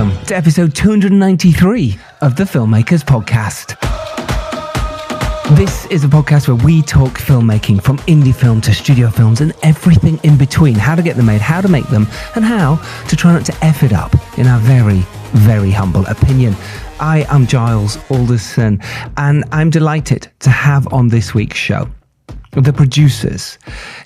Welcome to episode 293 of the Filmmakers Podcast. This is a podcast where we talk filmmaking, from indie film to studio films and everything in between. How to get them made, how to make them, and how to try not to F it up, in our very, very humble opinion. I am Giles Alderson, and I'm delighted to have on this week's show the producers,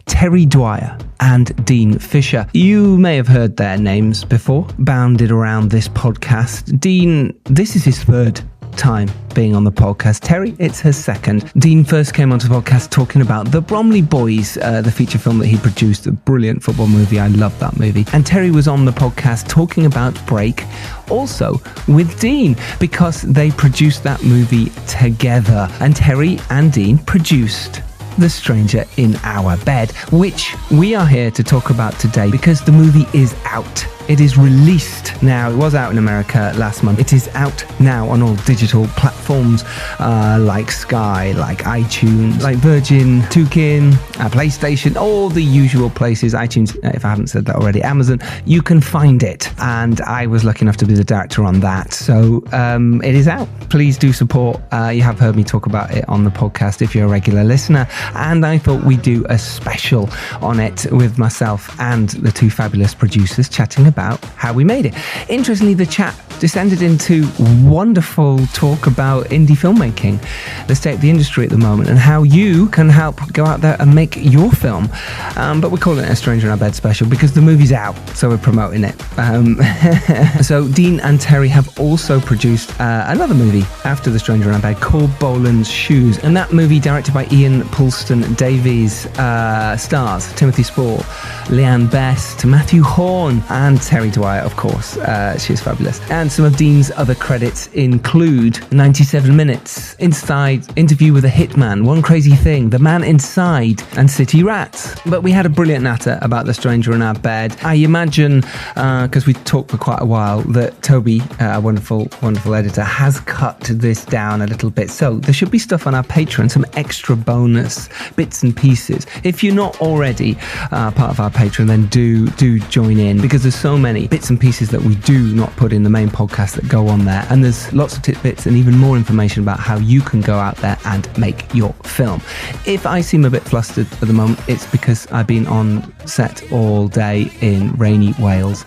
Terri Dwyer and Dean Fisher. You may have heard their names before, bounded around this podcast. Dean, this is his third time being on the podcast. Terri, it's her second. Dean first came onto the podcast talking about The Bromley Boys, the feature film that he produced, a brilliant football movie. I love that movie. And Terri was on the podcast talking about Break, also with Dean, because they produced that movie together. And Terri and Dean produced The Stranger in Our Bed, which we are here to talk about today because the movie is out. It is released now. It was out in America last month. It is out now on all digital platforms like Sky, like iTunes, like Virgin, Tukin, PlayStation, all the usual places. iTunes, if I haven't said that already, Amazon. You can find it. And I was lucky enough to be the director on that. So it is out. Please do support. You have heard me talk about it on the podcast if you're a regular listener. And I thought we'd do a special on it with myself and the two fabulous producers chatting about how we made it. Interestingly, the chat descended into wonderful talk about indie filmmaking, the state of the industry at the moment, and how you can help go out there and make your film. But we're calling it a Stranger in Our Bed special because the movie's out, so we're promoting it. So Dean and Terri have also produced another movie after The Stranger in Our Bed called Boland's Shoes, and that movie, directed by Ian Poulston Davies, stars Timothy Spall, Leanne Best, Matthew Horn, and Terri Dwyer, of course. She's fabulous. And some of Dean's other credits include 97 Minutes, Inside, Interview with a Hitman, One Crazy Thing, The Man Inside, and City Rats. But we had a brilliant natter about The Stranger in Our Bed. I imagine, because we talked for quite a while, that Toby, our wonderful, wonderful editor, has cut this down a little bit. So there should be stuff on our Patreon, some extra bonus bits and pieces. If you're not already part of our Patreon, then do join in, because there's so many bits and pieces that we do not put in the main podcast that go on there, and there's lots of tidbits and even more information about how you can go out there and make your film. If I seem a bit flustered at the moment, it's because I've been on set all day in rainy Wales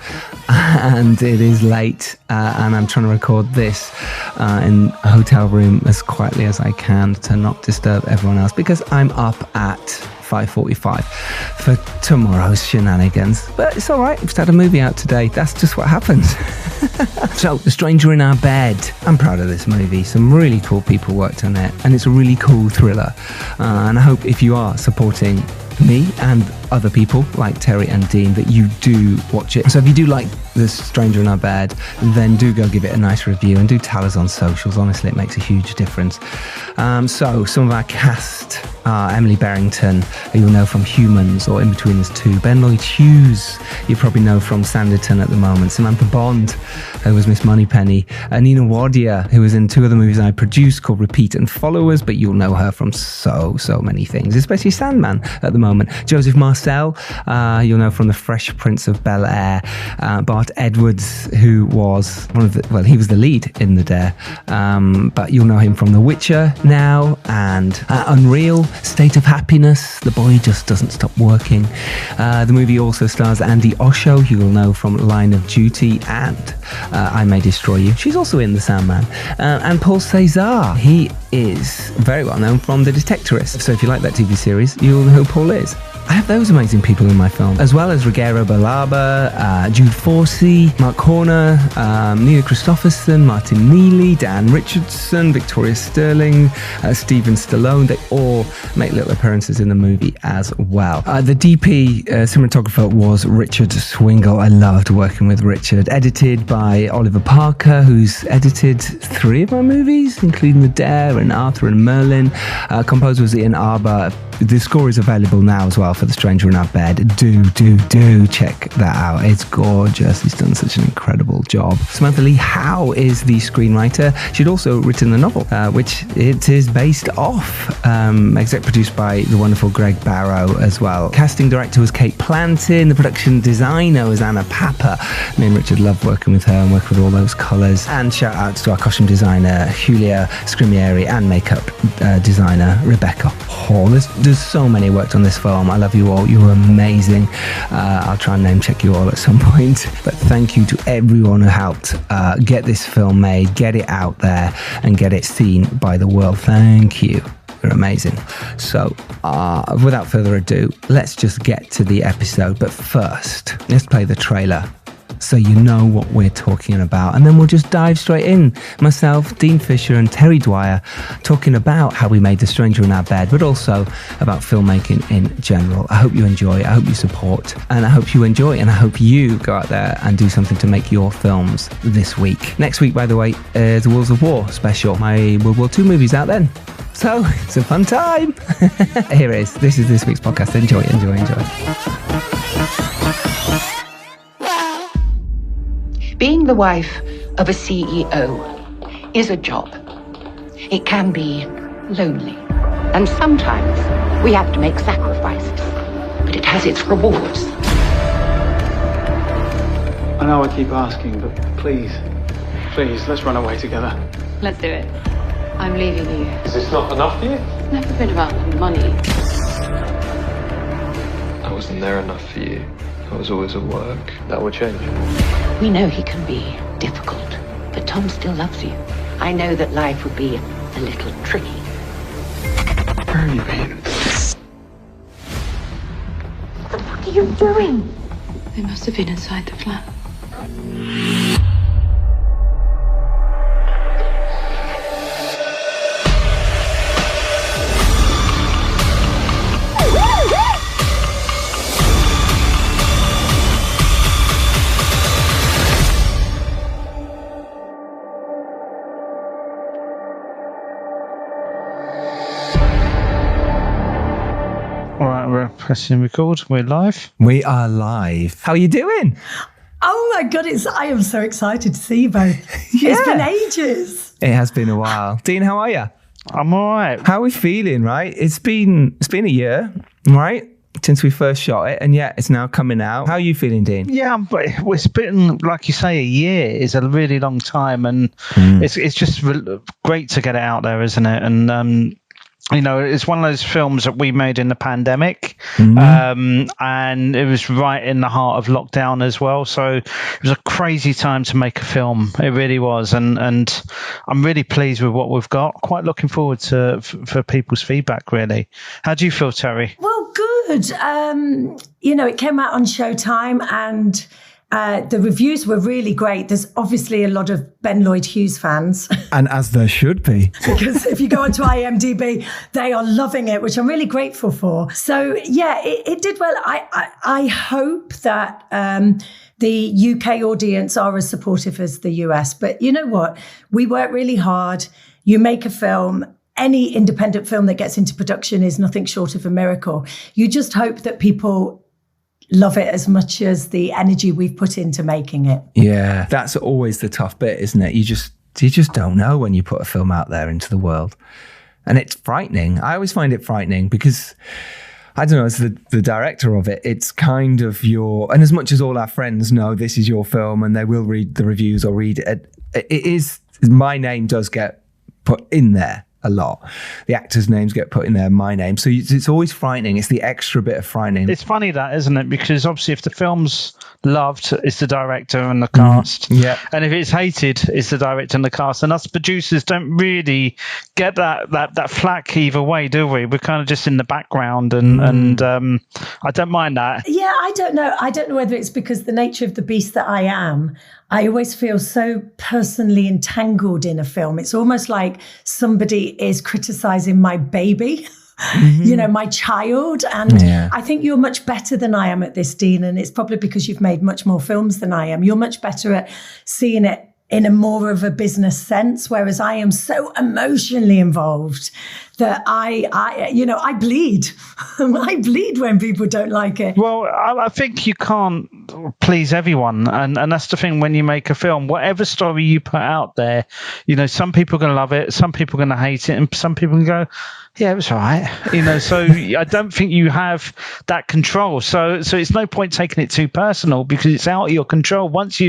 and it is late, and I'm trying to record this in a hotel room as quietly as I can to not disturb everyone else, because I'm up at 5:45 for tomorrow's shenanigans. But it's all right. We've had a movie out today. That's just what happens. So, The Stranger in Our Bed. I'm proud of this movie. Some really cool people worked on it, and it's a really cool thriller. And I hope if you are supporting me and other people like Terri and Dean, that you do watch it. So if you do like The Stranger in Our Bed, then do go give it a nice review and do tell us on socials. Honestly, it makes a huge difference. So some of our cast are Emily Barrington, who you'll know from Humans or In Between Us Two. Ben Lloyd Hughes, you probably know from Sanditon at the moment. Samantha Bond, who was Miss Moneypenny. Nina Wardia, who was in two other movies I produced called Repeat and Followers, but you'll know her from so many things, especially Sandman at the moment. Joseph Marcel, you'll know from The Fresh Prince of Bel-Air. Bart Edwards, who was he was the lead in The Dare, but you'll know him from The Witcher now, and Unreal, State of Happiness, The Boy Just Doesn't Stop Working. The movie also stars Andy Osho, who you'll know from Line of Duty and I May Destroy You. She's also in The Sandman. And Paul Cesar, he is very well known from The Detectorist. So if you like that TV series, you'll know who Paul is. I have those amazing people in my film, as well as Ruggero Balaba, Jude Forsey, Mark Horner, Nina Christopherson, Martin Neely, Dan Richardson, Victoria Sterling, Steven Stallone. They all make little appearances in the movie as well. The DP cinematographer was Richard Swingle. I loved working with Richard. Edited by Oliver Parker, who's edited 3 of my movies, including The Dare and Arthur and Merlin. Composer was Ian Arbour. The score is available now as well for The Stranger in Our Bed. Do check that out. It's gorgeous. He's done such an incredible job. Samantha Lee Howe is the screenwriter. She'd also written the novel, which it is based off. Exec produced by the wonderful Greg Barrow as well. Casting director was Kate Plantin. The production designer was Anna Papa. Me and Richard love working with her and working with all those colours. And shout outs to our costume designer Julia Scrimieri and makeup designer Rebecca Hall. There's so many worked on this film. I love you all. You're amazing. I'll try and name check you all at some point. But thank you to everyone who helped get this film made, get it out there, and get it seen by the world. Thank you. You're amazing. So, without further ado, let's just get to the episode. But first, let's play the trailer so you know what we're talking about. And then we'll just dive straight in. Myself, Dean Fisher and Terri Dwyer talking about how we made The Stranger in Our Bed, but also about filmmaking in general. I hope you enjoy. I hope you support. And I hope you enjoy. And I hope you go out there and do something to make your films this week. Next week, by the way, is the Wheels of War special. My World War II movie's out then. So, it's a fun time. Here it is. This is this week's podcast. Enjoy. Being the wife of a CEO is a job. It can be lonely. And sometimes we have to make sacrifices. But it has its rewards. I know I keep asking, but please, let's run away together. Let's do it. I'm leaving you. Is this not enough for you? It's never been about the money. I wasn't there enough for you. I was always at work. That will change. We know he can be difficult, but Tom still loves you. I know that life would be a little tricky. Where have you been? What the fuck are you doing? They must have been inside the flat. We're pressing record. We're live. We are live. How are you doing? Oh my God, I am so excited to see you both. Yeah. It's been ages. It has been a while. Dean, how are you? I'm all right. How are we feeling, right? It's been a year, right? Since we first shot it, and yet it's now coming out. How are you feeling, Dean? Yeah, but it's been, like you say, a year is a really long time, and it's just great to get it out there, isn't it? And you know, it's one of those films that we made in the pandemic, and it was right in the heart of lockdown as well. So it was a crazy time to make a film. It really was, and I'm really pleased with what we've got. Quite looking forward to for people's feedback. Really, how do you feel, Terri? Well, good. You know, it came out on Showtime, and the reviews were really great. There's obviously a lot of Ben Lloyd Hughes fans. And as there should be. Because if you go onto IMDb, they are loving it, which I'm really grateful for. So, yeah, it did well. I hope that the UK audience are as supportive as the US. But you know what? We work really hard. You make a film. Any independent film that gets into production is nothing short of a miracle. You just hope that people love it as much as the energy we've put into making it. Yeah, that's always the tough bit, isn't it? You just don't know when you put a film out there into the world. And it's frightening. I always find it frightening because, I don't know, as the director of it, it's kind of and as much as all our friends know this is your film and they will read the reviews or read it, my name does get put in there a lot. The actors' names get put in there, my name. So it's always frightening. It's the extra bit of frightening. It's funny that, isn't it? Because obviously if the film's loved, it's the director and the cast. Yeah. And if it's hated, it's the director and the cast. And us producers don't really get that flack either way, do we? We're kind of just in the background and I don't mind that. Yeah, I don't know. I don't know whether it's because the nature of the beast that I am, I always feel so personally entangled in a film. It's almost like somebody is criticizing my baby, you know, my child. And I think you're much better than I am at this, Dean. And it's probably because you've made much more films than I am. You're much better at seeing it in a more of a business sense, whereas I am so emotionally involved that I bleed. I bleed when people don't like it. Well, I think you can't please everyone. And that's the thing when you make a film. Whatever story you put out there, some people are going to love it, some people are going to hate it, and some people can go, yeah, it was all right. So I don't think you have that control. So it's no point taking it too personal because it's out of your control. Once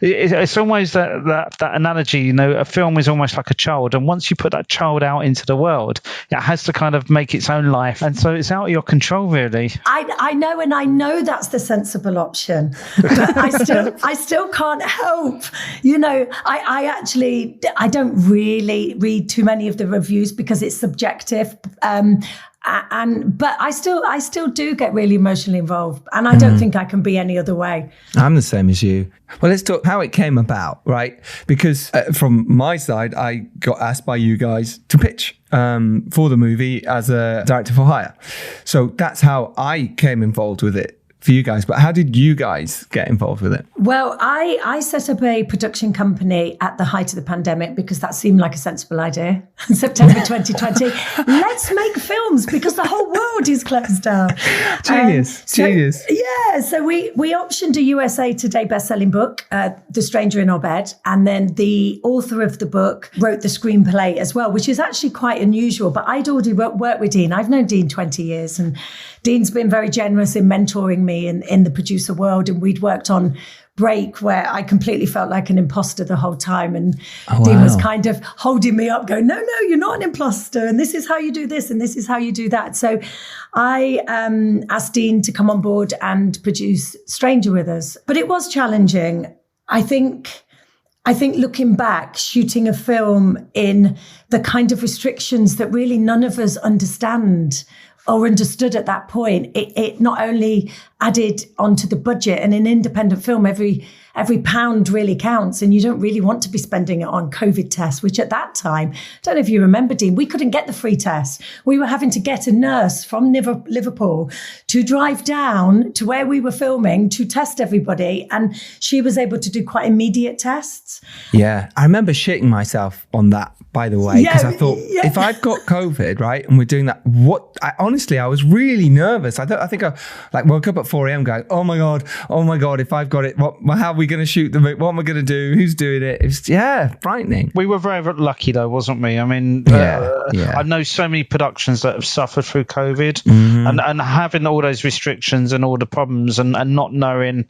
it's always that analogy, a film is almost like a child. And once you put that child out into the world, it has to kind of make its own life. And so it's out of your control, really. I know, and I know that's the sensible option, but I still can't help. I don't really read too many of the reviews because it's subjective. But I still do get really emotionally involved, and I don't think I can be any other way. I'm the same as you. Well, let's talk how it came about, right? Because from my side, I got asked by you guys to pitch for the movie as a director for hire. So that's how I came involved with it for you guys. But how did you guys get involved with it? Well, I set up a production company at the height of the pandemic because that seemed like a sensible idea. September 2020, let's make films because the whole world is closed down. Genius. Yeah, so we optioned a USA Today bestselling book, The Stranger in Our Bed, and then the author of the book wrote the screenplay as well, which is actually quite unusual. But I'd already worked with Dean. I've known Dean 20 years, and Dean's been very generous in mentoring me in the producer world, and we'd worked on Break, where I completely felt like an imposter the whole time, and Dean was kind of holding me up, going, no, you're not an imposter, and this is how you do this, and this is how you do that. So I asked Dean to come on board and produce Stranger with us, but it was challenging. I think looking back, shooting a film in the kind of restrictions that really none of us understand or understood at that point, it not only added onto the budget, and in independent film, every pound really counts, and you don't really want to be spending it on COVID tests, which at that time, I don't know if you remember, Dean, we couldn't get the free test. We were having to get a nurse from Liverpool to drive down to where we were filming to test everybody, and she was able to do quite immediate tests. Yeah, I remember shitting myself on that, by the way, because I thought, if I've got COVID, right, and we're doing that, I was really nervous. I think I woke up at 4 a.m. going, oh my God, if I've got it, how are we going to shoot the movie? What am I going to do? Who's doing it? It's frightening. We were very, very lucky though, wasn't we? I mean, I know so many productions that have suffered through COVID, and having all those restrictions and all the problems and not knowing,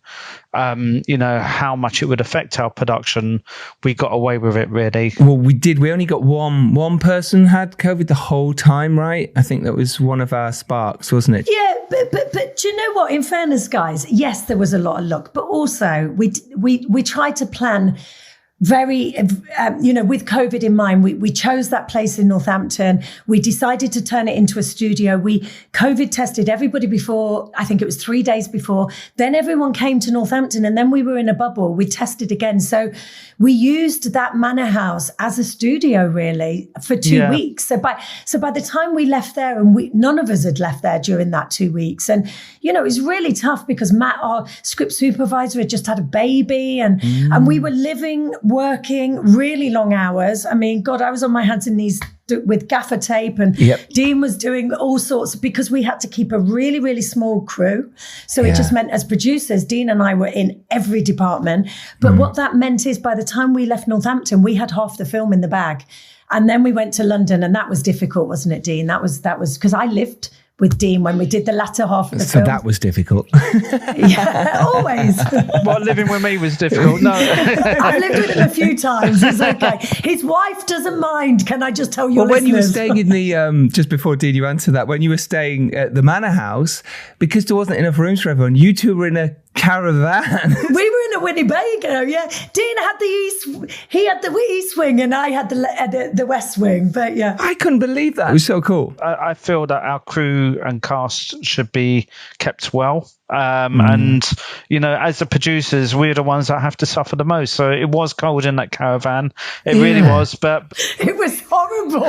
how much it would affect our production, we got away with it really. Well, we did. We only got one person had COVID the whole time, right? I think that was one of our sparks, wasn't it? Yeah, but do you know what? In fairness, guys, yes, there was a lot of luck, but also we tried to plan very, with COVID in mind. We chose that place in Northampton. We decided to turn it into a studio. We COVID tested everybody before, I think it was 3 days before. Then everyone came to Northampton, and then we were in a bubble. We tested again. So we used that manor house as a studio really for 2 weeks. So by the time we left there, and none of us had left there during that 2 weeks. And, it was really tough because Matt, our script supervisor, had just had a baby, and we were working really long hours. I mean, God, I was on my hands and knees with gaffer tape, and Dean was doing all sorts because we had to keep a really, really small crew. So it just meant as producers, Dean and I were in every department. But what that meant is by the time we left Northampton, we had half the film in the bag. And then we went to London, and that was difficult, wasn't it, Dean? That was because I lived with Dean when we did the latter half of the film. So that was difficult. Yeah, always. Well, living with me was difficult. No. I've lived with him a few times. It's okay. His wife doesn't mind. Can I just tell you? Well, when you were staying in the, just before Dean, you answered that, when you were staying at the manor house, because there wasn't enough rooms for everyone, you two were in a caravan. We were in a Winnebago, yeah. Dean had the east wing, and I had the west wing. But yeah, I couldn't believe that. It was so cool. I feel that our crew and cast should be kept well. And as the producers, we're the ones that have to suffer the most. So it was cold in that caravan. It really was, but it was horrible.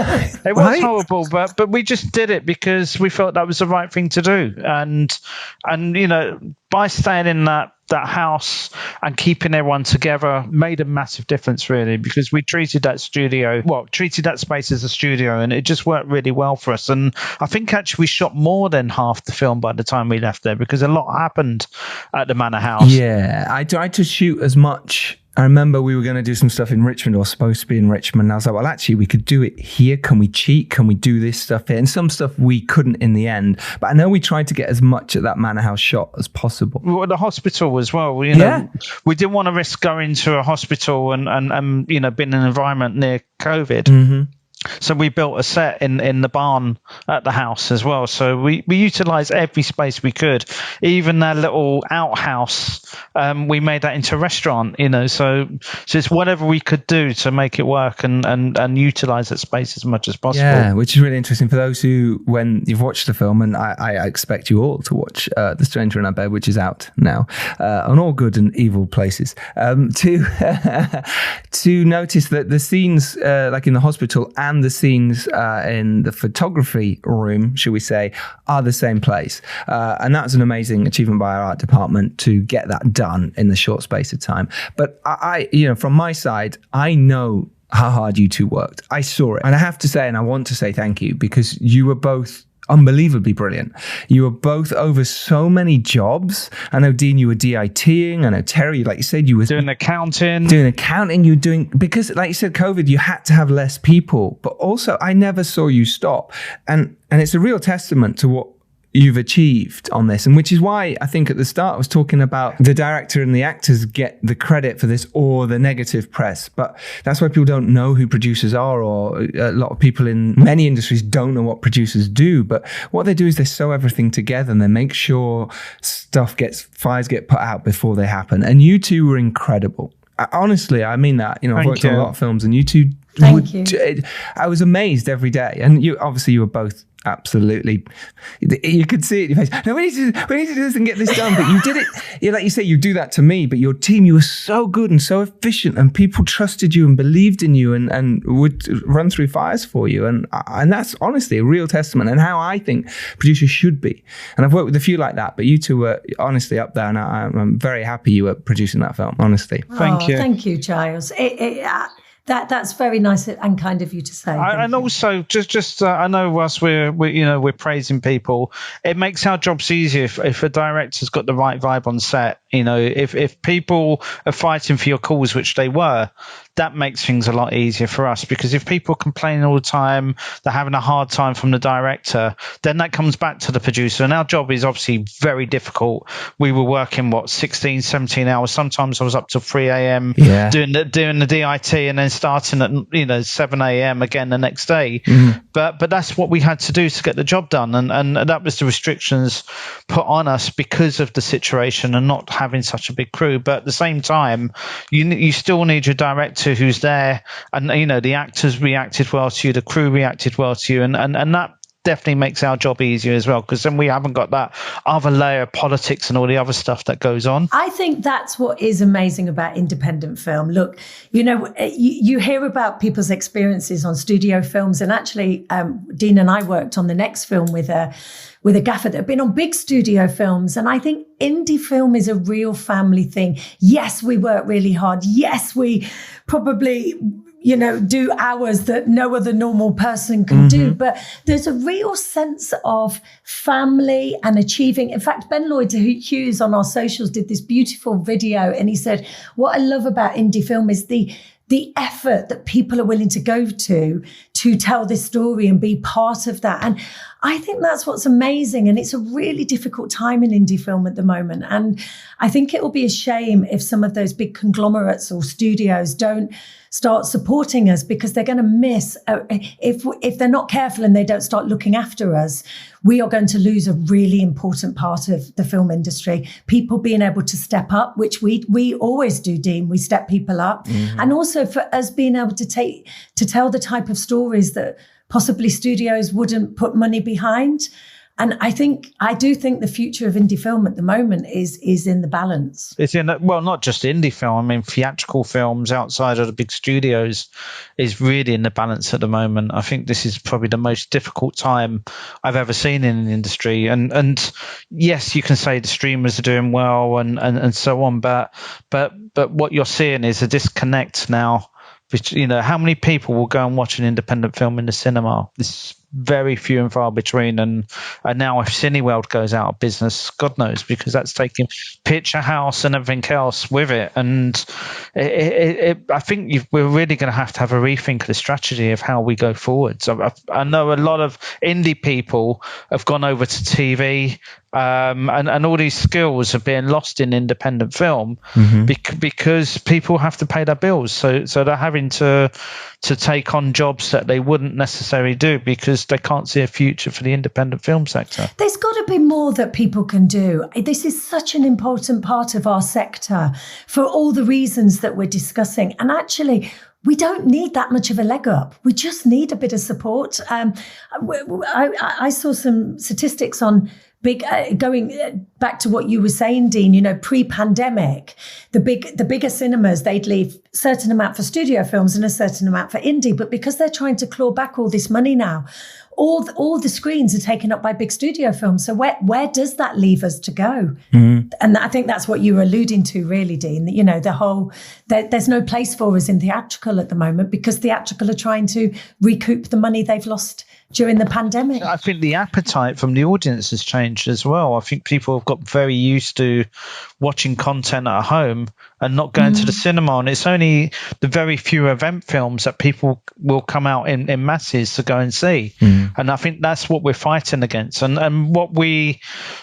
It was horrible, but we just did it because we felt that was the right thing to do. And by staying in that that house and keeping everyone together made a massive difference, really, because we treated that space as a studio, and it just worked really well for us. And I think actually we shot more than half the film by the time we left there, because a lot happened at the Manor House. Yeah, I tried to shoot as much. I remember we were going to do some stuff in Richmond, or supposed to be in Richmond. And I was like, well, actually, we could do it here. Can we cheat? Can we do this stuff here? And some stuff we couldn't in the end. But I know we tried to get as much at that Manor House shot as possible. Well, the hospital as well. You know, we didn't want to risk going to a hospital and you know, being in an environment near COVID. Mm-hmm. So we built a set in the barn at the house as well. So we utilised every space we could. Even that little outhouse, we made that into a restaurant, you know. So it's whatever we could do to make it work and utilise that space as much as possible. Yeah, which is really interesting for those who, when you've watched the film, and I expect you all to watch The Stranger in Our Bed, which is out now, on all good and evil places, to notice that the scenes like in the hospital and the scenes in the photography room, should we say, are the same place. And that's an amazing achievement by our art department to get that done in the short space of time. But I you know, from my side, I know how hard you two worked. I saw it. And I have to say, and I want to say thank you, because you were both unbelievably brilliant. You were both over so many jobs. I know, Dean, you were DITing. I know, Terri, like you said, you were doing accounting. You were doing, because like you said, COVID, you had to have less people. But also, I never saw you stop. And it's a real testament to what you've achieved on this, and which is why I think at the start I was talking about the director and the actors get the credit for this or the negative press, but that's why people don't know who producers are, or a lot of people in many industries don't know what producers do. But what they do is they sew everything together and they make sure fires get put out before they happen. And you two were incredible. Honestly, I mean that. You know, I've worked on a lot of films, and you two. Thank you. I was amazed every day, and you were both absolutely. You could see it in your face. No, we need to do this and get this done. But you did it. Yeah, like you say, you do that to me. But your team, you were so good and so efficient, and people trusted you and believed in you, and would run through fires for you. And that's honestly a real testament, and how I think producers should be. And I've worked with a few like that, but you two were honestly up there, and I'm very happy you were producing that film. Honestly, thank you. Thank you, Giles. That's very nice and kind of you to say. And also, just I know whilst we're praising people, it makes our jobs easier if a director's got the right vibe on set. You know, if people are fighting for your calls, which they were, that makes things a lot easier for us, because if people are complaining all the time, they're having a hard time from the director, then that comes back to the producer. And our job is obviously very difficult. We were working 16, 17 hours. Sometimes I was up to 3 a.m. doing the DIT, and then starting at 7 a.m. again the next day. Mm-hmm. But that's what we had to do to get the job done, and that was the restrictions put on us because of the situation and not having such a big crew. But at the same time, you still need your director who's there, and the actors reacted well to you, the crew reacted well to you, and that definitely makes our job easier as well, because then we haven't got that other layer of politics and all the other stuff that goes on. I think that's what is amazing about independent film. Look, you hear about people's experiences on studio films, and actually Dean and I worked on the next film with a gaffer that had been on big studio films. And I think indie film is a real family thing. Yes, we work really hard. Yes, we probably do hours that no other normal person can do. But there's a real sense of family and achieving. In fact, Ben Lloyd Hughes on our socials did this beautiful video, and he said, what I love about indie film is the effort that people are willing to go to tell this story and be part of that. And I think that's what's amazing. And it's a really difficult time in indie film at the moment. And I think it will be a shame if some of those big conglomerates or studios don't start supporting us, because they're going to miss, if they're not careful and they don't start looking after us, we are going to lose a really important part of the film industry. People being able to step up, which we always do, Dean. We step people up. Mm-hmm. And also for us being able to tell the type of stories that possibly studios wouldn't put money behind. And I do think the future of indie film at the moment is in the balance. It's not just indie film. I mean, theatrical films outside of the big studios is really in the balance at the moment. I think this is probably the most difficult time I've ever seen in the industry. And yes, you can say the streamers are doing well and so on, but what you're seeing is a disconnect now. How many people will go and watch an independent film in the cinema? It's very few and far between. And now if Cineworld goes out of business, God knows, because that's taking Picture House and everything else with it. And I think we're really going to have a rethink of the strategy of how we go forward. So I know a lot of indie people have gone over to TV, and all these skills are being lost in independent film because people have to pay their bills. So they're having to take on jobs that they wouldn't necessarily do because they can't see a future for the independent film sector. There's got to be more that people can do. This is such an important part of our sector for all the reasons that we're discussing. And actually, we don't need that much of a leg up. We just need a bit of support. I saw some statistics on going back to what you were saying, Dean, pre-pandemic, the bigger cinemas, they'd leave a certain amount for studio films and a certain amount for indie. But because they're trying to claw back all this money now, all the screens are taken up by big studio films. So where does that leave us to go? Mm-hmm. And I think that's what you were alluding to, really, Dean. There's no place for us in theatrical at the moment because theatrical are trying to recoup the money they've lost during the pandemic. I think the appetite from the audience has changed as well. I think people have got very used to watching content at home and not going to the cinema. And it's only the very few event films that people will come out in masses to go and see. And I think that's what we're fighting against. And what we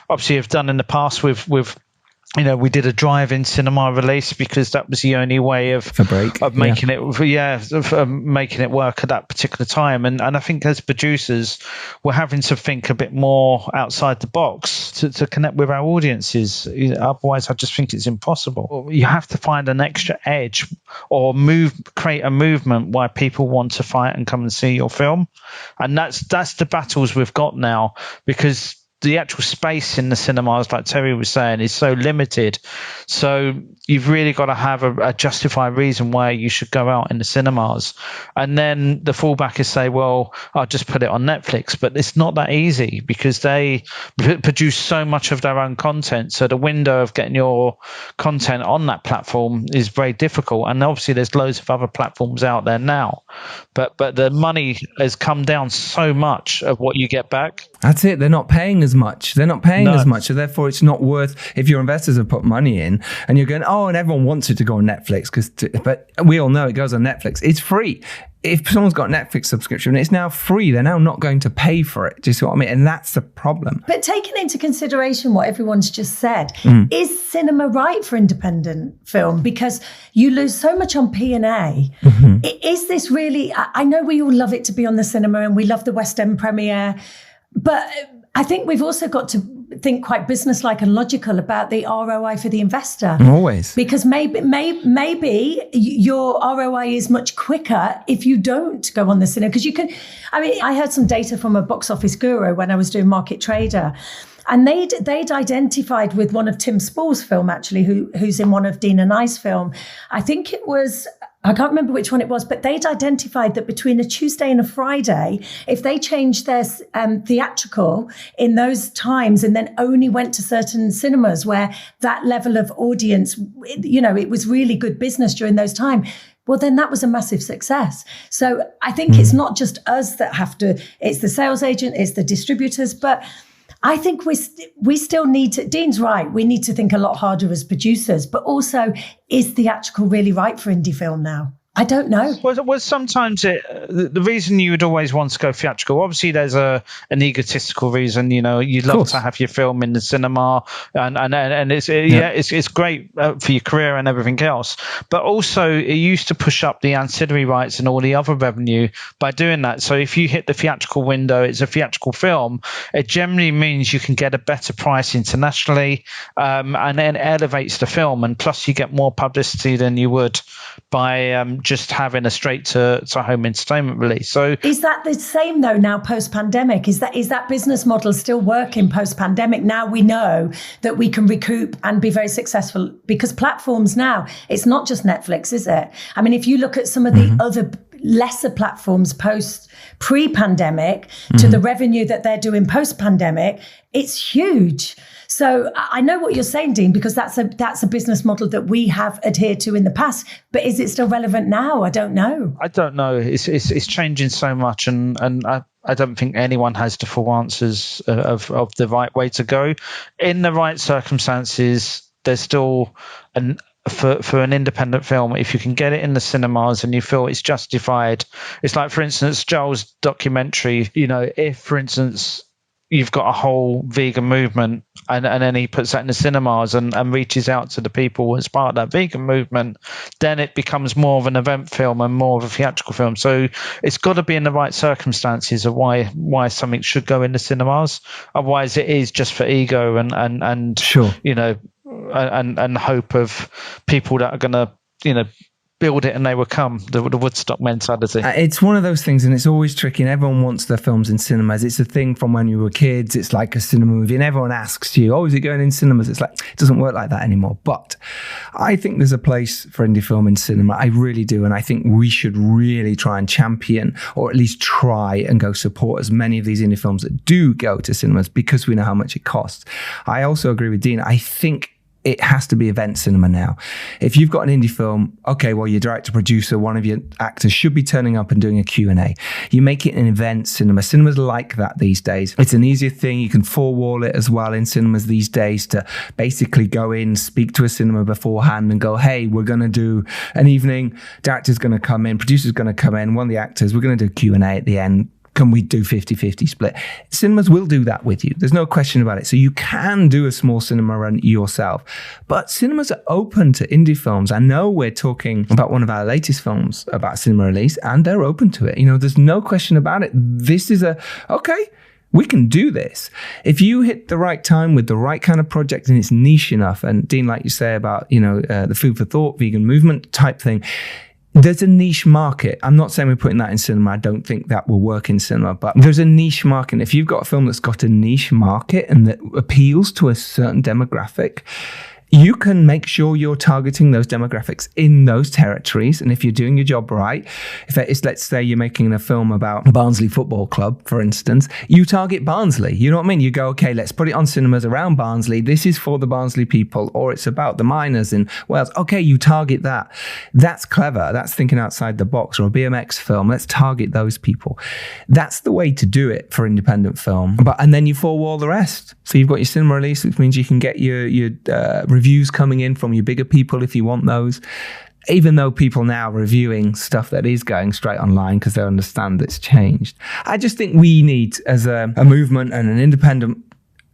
obviously have done in the past with we did a drive-in cinema release because that was the only way of making it work at that particular time. And I think as producers, we're having to think a bit more outside the box to connect with our audiences. Otherwise, I just think it's impossible. You have to find an extra edge or create a movement why people want to fight and come and see your film. And that's the battles we've got now, because the actual space in the cinemas, like Terri was saying, is so limited. So you've really got to have a justified reason why you should go out in the cinemas. And then the fallback is say, well, I'll just put it on Netflix. But it's not that easy because they produce so much of their own content. So the window of getting your content on that platform is very difficult. And obviously there's loads of other platforms out there now. But the money has come down so much of what you get back. That's it. They're not paying as much. So therefore it's not worth, if your investors have put money in and you're going, and everyone wants it to go on Netflix, but we all know it goes on Netflix. It's free. If someone's got a Netflix subscription, it's now free. They're now not going to pay for it. Do you see what I mean? And that's the problem. But taking into consideration what everyone's just said, is cinema right for independent film? Because you lose so much on P&A. Is this really, I know we all love it to be on the cinema and we love the West End premiere, but I think we've also got to think quite businesslike and logical about the ROI for the investor. Always. Because maybe your ROI is much quicker if you don't go on the cinema. Because I heard some data from a box office guru when I was doing Market Trader. And they'd identified with one of Tim Spall's film, actually, who's in one of Dean and I's film. I think it was, I can't remember which one it was, but they'd identified that between a Tuesday and a Friday, if they changed their theatrical in those times and then only went to certain cinemas where that level of audience, it was really good business during those times, well, then that was a massive success. So I think it's not just us that have to, it's the sales agent, it's the distributors, but I think we still need to, Dean's right, we need to think a lot harder as producers, but also, is theatrical really right for indie film now? I don't know. Well, sometimes the reason you would always want to go theatrical, obviously there's an egotistical reason. You'd love to have your film in the cinema, and it's great for your career and everything else. But also, it used to push up the ancillary rights and all the other revenue by doing that. So if you hit the theatrical window, it's a theatrical film. It generally means you can get a better price internationally, and then elevates the film. And plus, you get more publicity than you would by just having a straight to home entertainment release. So is that the same though now post-pandemic? Is that business model still working post-pandemic? Now we know that we can recoup and be very successful because platforms now, it's not just Netflix, is it? I mean, if you look at some of the other lesser platforms pre-pandemic to the revenue that they're doing post-pandemic, it's huge. So I know what you're saying, Dean, because that's a business model that we have adhered to in the past. But is it still relevant now? I don't know. I don't know. It's changing so much, and I don't think anyone has the full answers of the right way to go. In the right circumstances, there's still for an independent film, if you can get it in the cinemas and you feel it's justified. It's like, for instance, Giles' documentary, if, for instance, you've got a whole vegan movement and then he puts that in the cinemas and reaches out to the people as part of that vegan movement, then it becomes more of an event film and more of a theatrical film. So it's got to be in the right circumstances of why something should go in the cinemas. Otherwise it is just for ego and sure, and hope of people that are going to, build it and they will come, the Woodstock mentality. It's one of those things, and it's always tricky, and everyone wants their films in cinemas. It's a thing from when you were kids. It's like a cinema movie, and everyone asks you, is it going in cinemas? It's like, it doesn't work like that anymore. But I think there's a place for indie film in cinema. I really do, and I think we should really try and champion, or at least try and go support as many of these indie films that do go to cinemas, because we know how much it costs. I also agree with Dean. I think it has to be event cinema now. If you've got an indie film, okay, well, your director, producer, one of your actors should be turning up and doing a Q&A. You make it an event cinema. Cinemas like that these days. It's an easier thing. You can four-wall it as well in cinemas these days to basically go in, speak to a cinema beforehand and go, hey, we're going to do an evening. Director's going to come in, producer's going to come in, one of the actors, we're going to do Q&A at the end. Can we do 50-50 split? Cinemas will do that with you. There's no question about it. So you can do a small cinema run yourself. But cinemas are open to indie films. I know we're talking about one of our latest films about cinema release, and they're open to it. There's no question about it. This is okay, we can do this. If you hit the right time with the right kind of project and it's niche enough, and Dean, like you say about, the food for thought, vegan movement type thing, there's a niche market. I'm not saying we're putting that in cinema. I don't think that will work in cinema, but there's a niche market. If you've got a film that's got a niche market and that appeals to a certain demographic, you can make sure you're targeting those demographics in those territories. And if you're doing your job right, if it's, let's say you're making a film about Barnsley Football Club, for instance, you target Barnsley. You know what I mean? You go, okay, let's put it on cinemas around Barnsley. This is for the Barnsley people, or it's about the miners in Wales. Okay, you target that. That's clever. That's thinking outside the box. Or a BMX film. Let's target those people. That's the way to do it for independent film. And then you four-wall the rest. So you've got your cinema release, which means you can get your reviews coming in from your bigger people if you want those. Even though people now are reviewing stuff that is going straight online because they understand it's changed. I just think we need, as a movement and an independent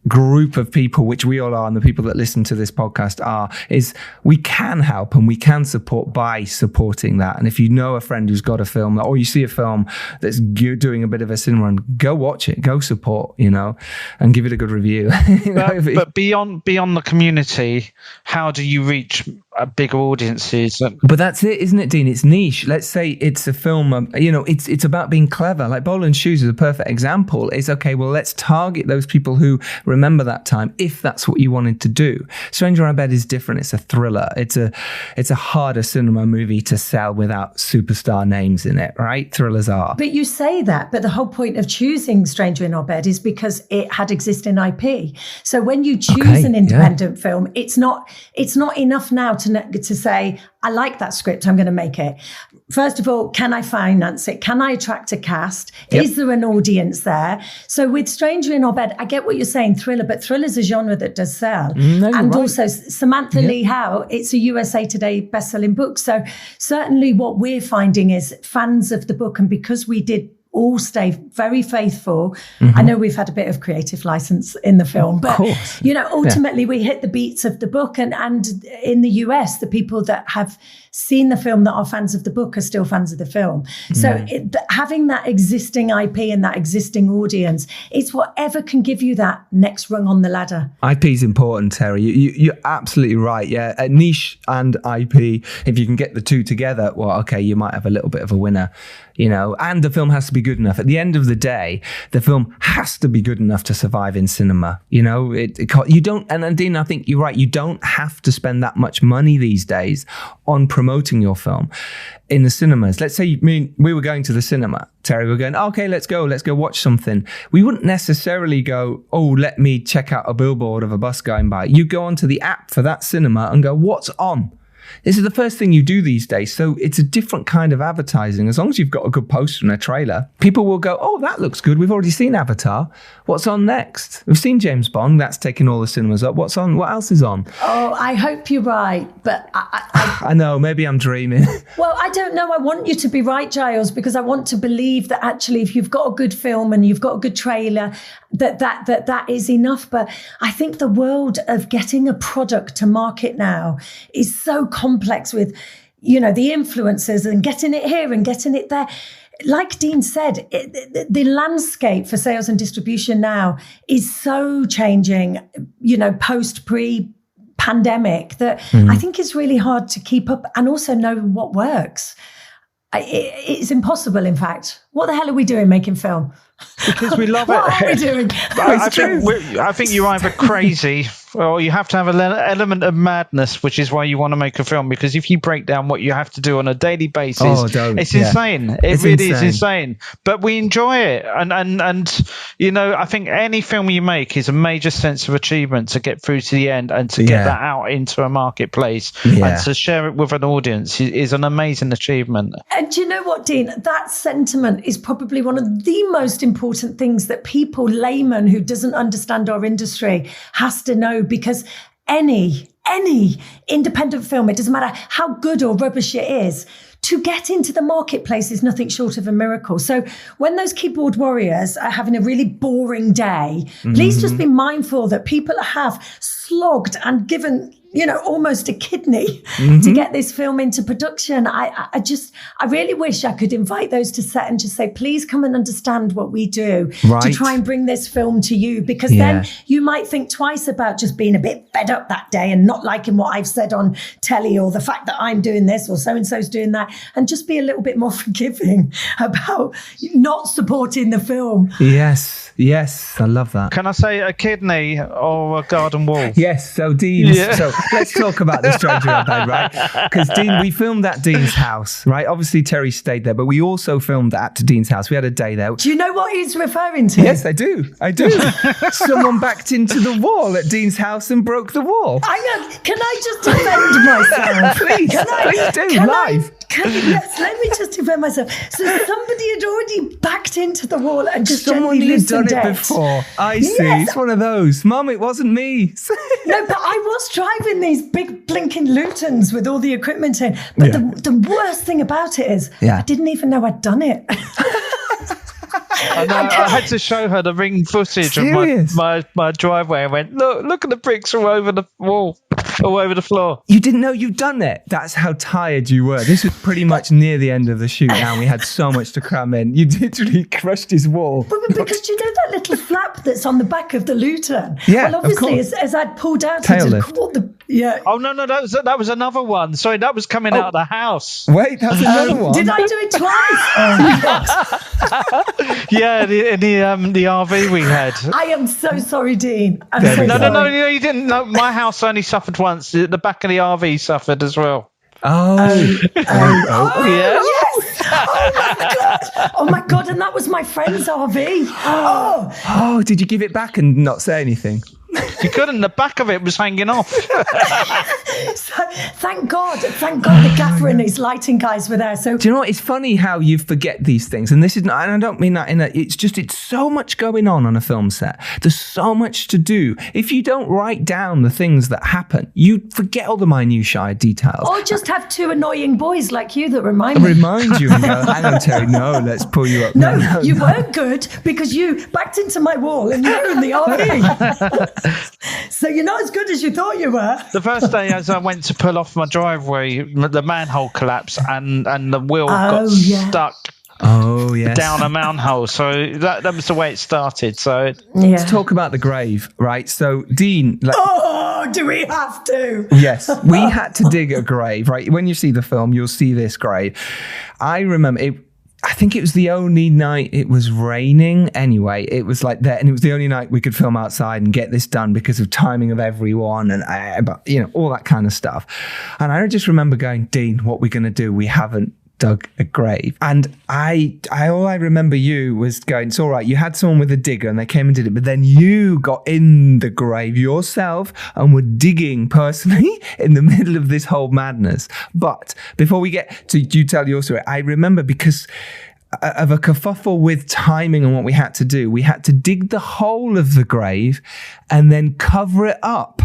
group of people, which we all are, and the people that listen to this podcast is we can help and we can support by supporting that. And if you know a friend who's got a film, or you see a film that's doing a bit of a cinema run, go watch it, go support, and give it a good review. But beyond the community, how do you reach bigger audiences? But that's it, isn't it, Dean? It's niche. Let's say it's a film, it's about being clever. Like Bowl and Shoes is a perfect example. It's okay, well, let's target those people who remember that time, if that's what you wanted to do. Stranger in Bed is different. It's a thriller. It's a harder cinema movie to sell without superstar names in it, right? Thrillers are. But you say that, but the whole point of choosing Stranger in Our Bed is because it had existing IP. So when you choose an independent film, it's not enough now to say, I like that script, I'm going to make it. First of all, can I finance it? Can I attract a cast? Yep. Is there an audience there? So with Stranger in Our Bed, I get what you're saying, thriller, but thriller's a genre that does sell. No, and also Samantha Lee Howe, it's a USA Today best-selling book. So certainly what we're finding is fans of the book, and because we did all stay very faithful. I know we've had a bit of creative license in the film, but ultimately we hit the beats of the book, and in the US, the people that have seen the film that are fans of the book are still fans of the film. So having that existing IP and that existing audience, it's whatever can give you that next rung on the ladder. IP is important, Terry. You're absolutely right. Yeah, a niche and IP, if you can get the two together, well, okay, you might have a little bit of a winner, and the film has to be good enough. At the end of the day, the film has to be good enough to survive in cinema. You don't, and Dean, I think you're right, you don't have to spend that much money these days on promoting your film in the cinemas. Let's say we were going to the cinema, Terry, we're going, okay, let's go watch something. We wouldn't necessarily go, let me check out a billboard of a bus going by. You go onto the app for that cinema and go, what's on? This is the first thing you do these days. So it's a different kind of advertising. As long as you've got a good poster and a trailer, people will go, oh, that looks good. We've already seen Avatar. What's on next? We've seen James Bond. That's taken all the cinemas up. What's on? What else is on? Oh, I hope you're right. But I know, maybe I'm dreaming. Well, I don't know. I want you to be right, Giles, because I want to believe that actually if you've got a good film and you've got a good trailer, that is enough. But I think the world of getting a product to market now is so complex with, the influencers and getting it here and getting it there. Like Dean said, the landscape for sales and distribution now is so changing, pre-pandemic, that I think it's really hard to keep up and also know what works. It's impossible, in fact. What the hell are we doing making film? Because we love what are we doing? I think you're either crazy or you have to have an element of madness, which is why you want to make a film. Because if you break down what you have to do on a daily basis, it's insane. It really is insane. But we enjoy it, and I think any film you make is a major sense of achievement to get through to the end and to get that out into a marketplace and to share it with an audience is an amazing achievement. And do you know what, Dean? That sentiment is probably one of the most important things that people, layman who doesn't understand our industry, has to know, because any independent film, it doesn't matter how good or rubbish it is, to get into the marketplace is nothing short of a miracle. So when those keyboard warriors are having a really boring day, please just be mindful that people have slogged and given, almost a kidney to get this film into production. I really wish I could invite those to set and just say, please come and understand what we do to try and bring this film to you, because then you might think twice about just being a bit fed up that day and not liking what I've said on telly, or the fact that I'm doing this or so-and-so's doing that, and just be a little bit more forgiving about not supporting the film. Yes, I love that. Can I say a kidney or a garden wall? Yes, so Dean, so let's talk about the Stranger in Bed, right? Because Dean, we filmed at Dean's house, right? Obviously Terry stayed there, but we also filmed at Dean's house. We had a day there. Do you know what he's referring to? Yes, I do. Someone backed into the wall at Dean's house and broke the wall. Hang on, can I just defend myself? Please do, live. Let me just defend myself. So somebody had already backed into the wall and just someone had done it before. I see. Yes. It's one of those. Mum, it wasn't me. No, but I was driving these big blinking Lutons with all the equipment in. But the worst thing about it is I didn't even know I'd done it. I had to show her the ring footage of my driveway. I went, look at the bricks all over the wall, all over the floor. You didn't know you'd done it? That's how tired you were. This was pretty much near the end of the shoot now. We had so much to cram in. You literally crushed his wall. But because you know that little flap that's on the back of the Luton? Yeah, well, obviously, as I'd pulled out, tail it lift. caught the... Yeah. Oh, no, that was another one. Sorry, that was coming out of the house. Wait, that's another one. Did I do it twice? Yeah, the RV we had. I am so sorry, Dean. No, you didn't. No, my house only suffered once. The back of the RV suffered as well. Yes. Oh my god! And that was my friend's RV. Oh, did you give it back and not say anything? You couldn't. The back of it was hanging off. So, thank God the gaffer and his lighting guys were there. So do you know what? It's funny how you forget these things, and this is, and I don't mean that in a. It's so much going on a film set. There's so much to do. If you don't write down the things that happen, you forget all the minutiae details. Or just have two annoying boys like you that remind you and go, hang on, Terry, no, let's pull you up. No, you weren't good because you backed into my wall and you were in the RV. So you're not as good as you thought you were. The first day as I went to pull off my driveway, the manhole collapsed and the wheel got stuck. Oh, yes. Down a manhole. So that was the way it started. So let's talk about the grave, right? So Dean, do we have to? Yes, we had to dig a grave, right? When you see the film, you'll see this grave. I remember it. I think it was the only night it was raining anyway. It was like that. And it was the only night we could film outside and get this done because of timing of everyone and, all that kind of stuff. And I just remember going, Dean, what are we going to do? We haven't dug a grave. And all I remember you was going, it's all right. You had someone with a digger and they came and did it, but then you got in the grave yourself and were digging personally in the middle of this whole madness. But before we get to you tell your story, I remember because of a kerfuffle with timing and what we had to do, we had to dig the hole of the grave and then cover it up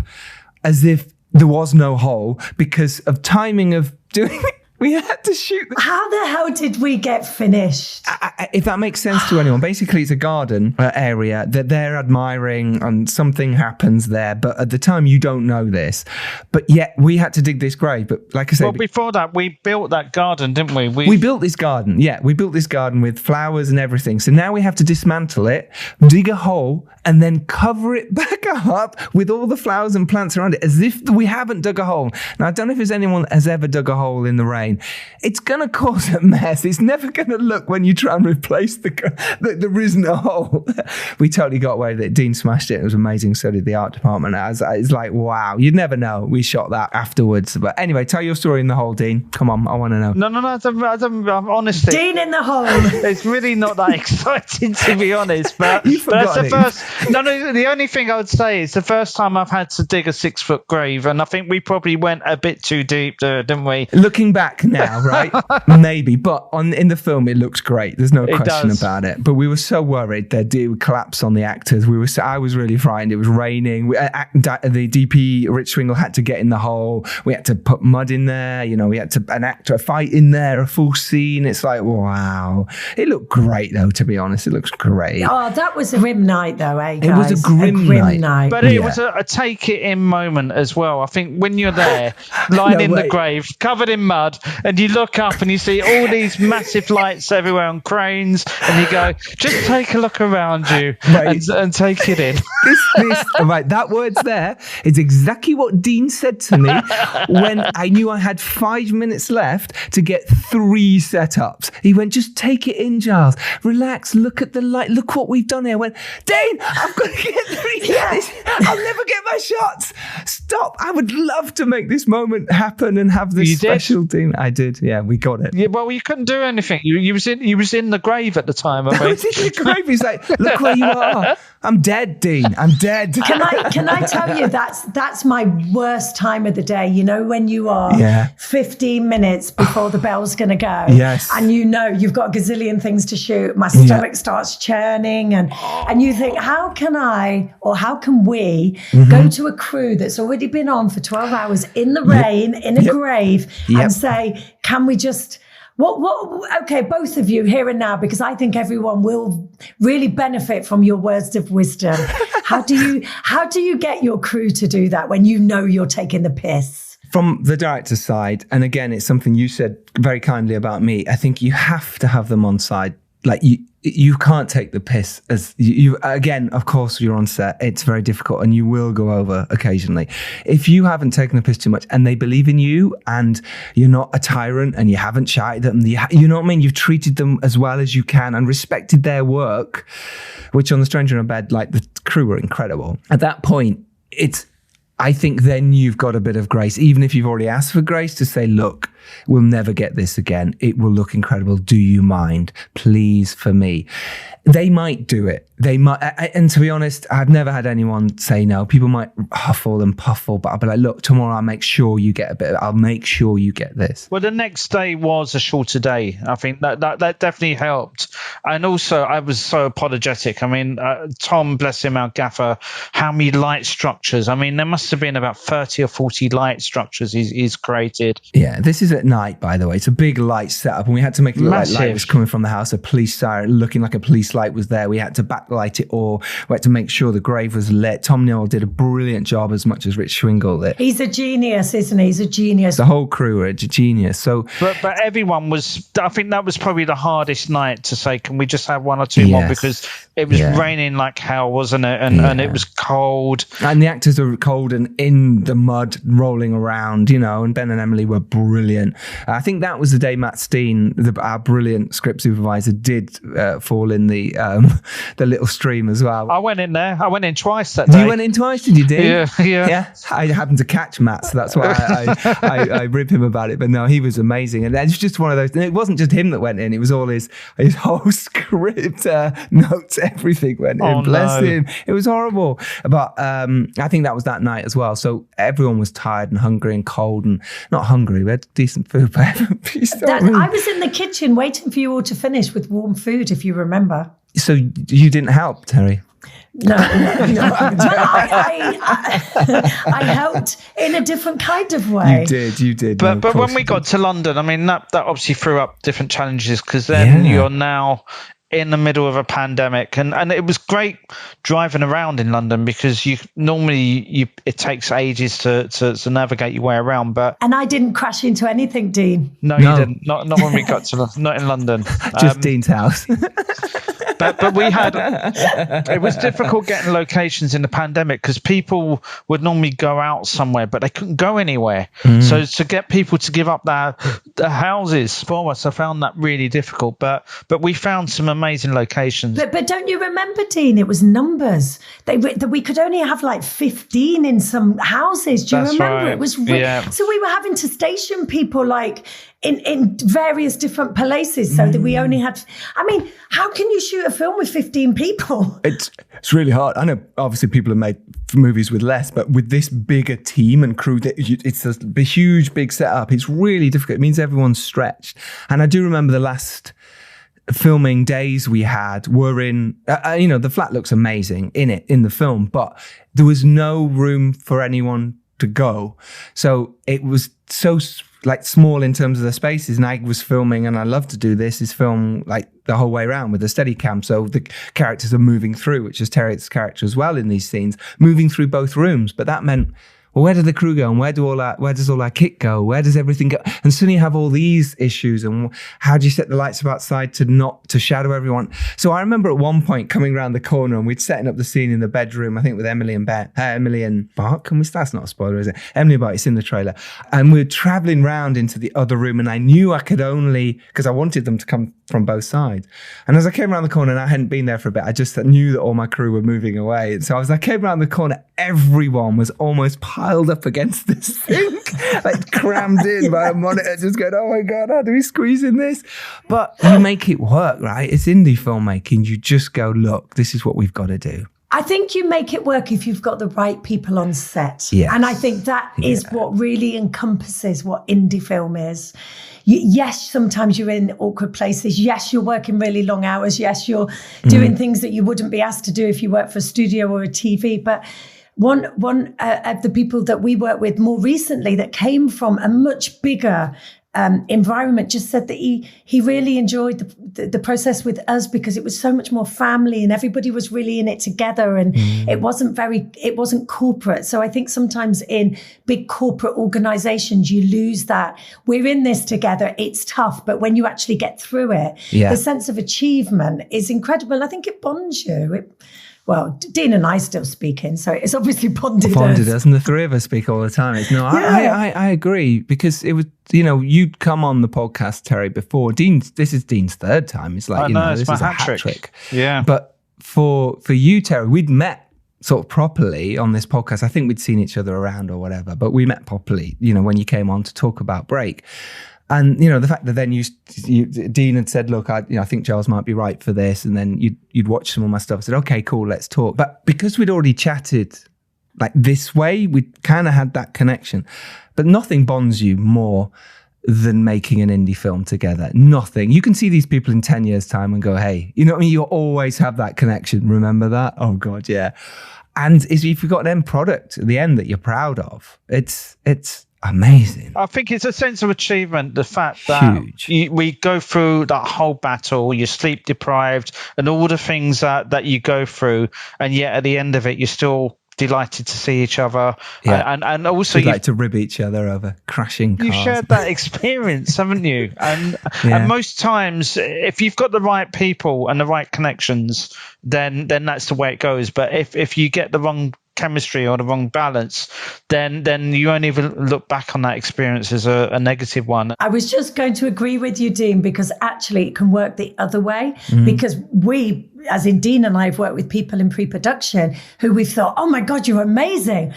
as if there was no hole because of timing of doing it. We had to shoot. How the hell did we get finished? If that makes sense to anyone, basically it's a garden area that they're admiring and something happens there. But at the time, you don't know this. But yet we had to dig this grave. But like I said... Well, before that, we built that garden, didn't we? We built this garden. Yeah, we built this garden with flowers and everything. So now we have to dismantle it, dig a hole, and then cover it back up with all the flowers and plants around it as if we haven't dug a hole. Now, I don't know if there's anyone has ever dug a hole in the rain. It's going to cause a mess. It's never going to look when you try and replace that there isn't a hole. We totally got away with it. Dean smashed it. It was amazing. So did the art department. It's like, wow, you'd never know. We shot that afterwards. But anyway, tell your story in the hole, Dean. Come on, I want to know. No, honestly. Dean in the hole. It's really not that exciting, to be honest. But that's the first. No, the only thing I would say is the first time I've had to dig a 6-foot grave, and I think we probably went a bit too deep there, didn't we? Looking back now, right? Maybe, but in the film it looks great. There's no question about it. But we were so worried that it would collapse on the actors. I was really frightened. It was raining. The DP Rich Swingle had to get in the hole. We had to put mud in there. We had to an actor fight in there, a full scene. It's like, wow. It looked great though. To be honest, it looks great. Oh, that was a grim night though, eh? Guys? It was a grim night. But it was a take it in moment as well. I think when you're there, lying in the grave, covered in mud, and you look up and you see all these massive lights everywhere on cranes, and you go, just take a look around you and take it in. Right, that word's there. It's exactly what Dean said to me when I knew I had 5 minutes left to get 3 setups. He went, just take it in, Giles. Relax, look at the light. Look what we've done here. I went, Dean, I've got to get 3. Yes. I'll never get my shots. Stop. I would love to make this moment happen and have this special Dean. I did. Yeah, we got it. Yeah, well, you couldn't do anything. You was in the grave at the time. I was in the grave. He's like, look where you are. I'm dead, Dean. I'm dead. Can I tell you that's my worst time of the day. When you are 15 minutes before the bell's going to go. Yes. And you've got a gazillion things to shoot. My stomach starts churning and you think, how can we go to a crew that's already been on for 12 hours in the rain, in a grave and say, can we just... Okay, both of you here and now, because I think everyone will really benefit from your words of wisdom. How do you get your crew to do that when you're taking the piss? From the director's side, and again, it's something you said very kindly about me. I think you have to have them on side. Like you can't take the piss as you again, of course, you're on set. It's very difficult and you will go over occasionally. If you haven't taken the piss too much and they believe in you and you're not a tyrant and you haven't shouted at them, you know what I mean? You've treated them as well as you can and respected their work, which on The Stranger in Bed, like the crew were incredible. At that point, I think then you've got a bit of grace, even if you've already asked for grace, to say, look, We'll never get this again. It will look incredible. Do you mind? Please, for me. They might do it. They might, and to be honest, I've never had anyone say no. People might huffle and puffle, but I'll be like, look, tomorrow I'll make sure you get a bit. I'll make sure you get this. Well, the next day was a shorter day. I think that definitely helped. And also, I was so apologetic. I mean, Tom, bless him, our gaffer, how many light structures? I mean, there must have been about 30 or 40 light structures he's created. Yeah, this is at night, by the way. It's a big light setup, and we had to make it look like light was coming from the house. A police siren, looking like a police light was there. We had to backlight it all. We had to make sure the grave was lit. Tom Newell did a brilliant job, as much as Rich Schwingle did. He's a genius, isn't he? He's a genius. The whole crew are a genius. So, but everyone was. I think that was probably the hardest night to say, can we just have one or two more, because it was raining like hell, wasn't it? And it was cold. And the actors are cold and in the mud, rolling around, you know. And Ben and Emily were brilliant. I think that was the day Matt Steen, our brilliant script supervisor, did fall in the little stream as well. I went in there. I went in twice that day. You went in twice, did you? Yeah. I happened to catch Matt, so that's why I rib him about it. But no, he was amazing, and it's just one of those. And it wasn't just him that went in; it was all his whole script, notes, everything went in. Bless him. It was horrible, but I think that was that night as well. So everyone was tired and hungry and cold, and not hungry. We had decent food, but I was in the kitchen waiting for you all to finish with warm food, if you remember. So you didn't help, Terry? No. I helped in a different kind of way. You did. But when we got to London, I mean, that obviously threw up different challenges, because then you're now in the middle of a pandemic, and it was great driving around in London, because it takes ages to navigate your way around. And I didn't crash into anything, Dean. No, you didn't. Not when we got to not in London. Just Dean's house. But we had, it was difficult getting locations in the pandemic, because people would normally go out somewhere, but they couldn't go anywhere. So to get people to give up their houses for us, I found that really difficult. But we found some amazing locations. But don't you remember, Dean? It was numbers. We could only have like 15 in some houses. Do you remember? Right. It was so we were having to station people like in various different places, so that we only had. I mean, how can you shoot a film with 15 people? It's really hard. I know obviously people have made movies with less, but with this bigger team and crew, it's a huge, big setup. It's really difficult. It means everyone's stretched. And I do remember the last filming days we had were in, the flat looks amazing in the film, but there was no room for anyone to go. So it was so small in terms of the spaces, and I was filming, and I love to do this, is film like the whole way around with a steady cam, so the characters are moving through, which is Terry's character as well in these scenes, moving through both rooms. But that meant, well, where did the crew go, and where does all our kit go? Where does everything go? And suddenly you have all these issues, and how do you set the lights up outside to shadow everyone? So I remember at one point coming around the corner, and we'd setting up the scene in the bedroom, I think with Emily and Bart. That's not a spoiler, is it? Emily and Bart, it's in the trailer. And we were traveling round into the other room, and I knew I could only, because I wanted them to come from both sides. And as I came around the corner, and I hadn't been there for a bit, I just knew that all my crew were moving away. And so as I came around the corner, everyone was almost piled up against the sink, like crammed in by a monitor, just going, oh my God, how do we squeeze in this? But you make it work, right? It's indie filmmaking. You just go, look, this is what we've got to do. I think you make it work if you've got the right people on set. Yes. And I think that is what really encompasses what indie film is. Yes, sometimes you're in awkward places. Yes, you're working really long hours. Yes, you're doing things that you wouldn't be asked to do if you work for a studio or a TV. But one of the people that we work with more recently that came from a much bigger environment just said that he really enjoyed the process with us, because it was so much more family and everybody was really in it together, and it wasn't corporate. So I think sometimes in big corporate organizations you lose that we're in this together, it's tough, but when you actually get through it, the sense of achievement is incredible. I think it bonds you. Well, Dean and I still speaking, so it's obviously bonded us. And the three of us speak all the time. I agree, because it was, you'd come on the podcast, Terry, before. This is Dean's third time. It's like, this is a hat trick. Yeah. But for you, Terry, we'd met sort of properly on this podcast. I think we'd seen each other around or whatever, but we met properly, when you came on to talk about Break. And, the fact that then Dean had said, look, I think Giles might be right for this. And then you'd watch some of my stuff and said, okay, cool, let's talk. But because we'd already chatted like this way, we kind of had that connection. But nothing bonds you more than making an indie film together. Nothing. You can see these people in 10 years' time and go, hey, you know what I mean? You'll always have that connection. Remember that? Oh, God, yeah. And if you've got an end product at the end that you're proud of, it's amazing. I think it's a sense of achievement, the fact that we go through that whole battle, you're sleep deprived and all the things that you go through, and yet at the end of it, you're still delighted to see each other. And also you'd like to rib each other over crashing cars. You shared that experience, haven't you? And most times, if you've got the right people and the right connections, then that's the way it goes. But if you get the wrong chemistry or the wrong balance, then you won't even look back on that experience as a negative one. I was just going to agree with you, Dean, because actually it can work the other way. Because we, as in Dean and I, have worked with people in pre-production who we've thought, oh my God, you're amazing.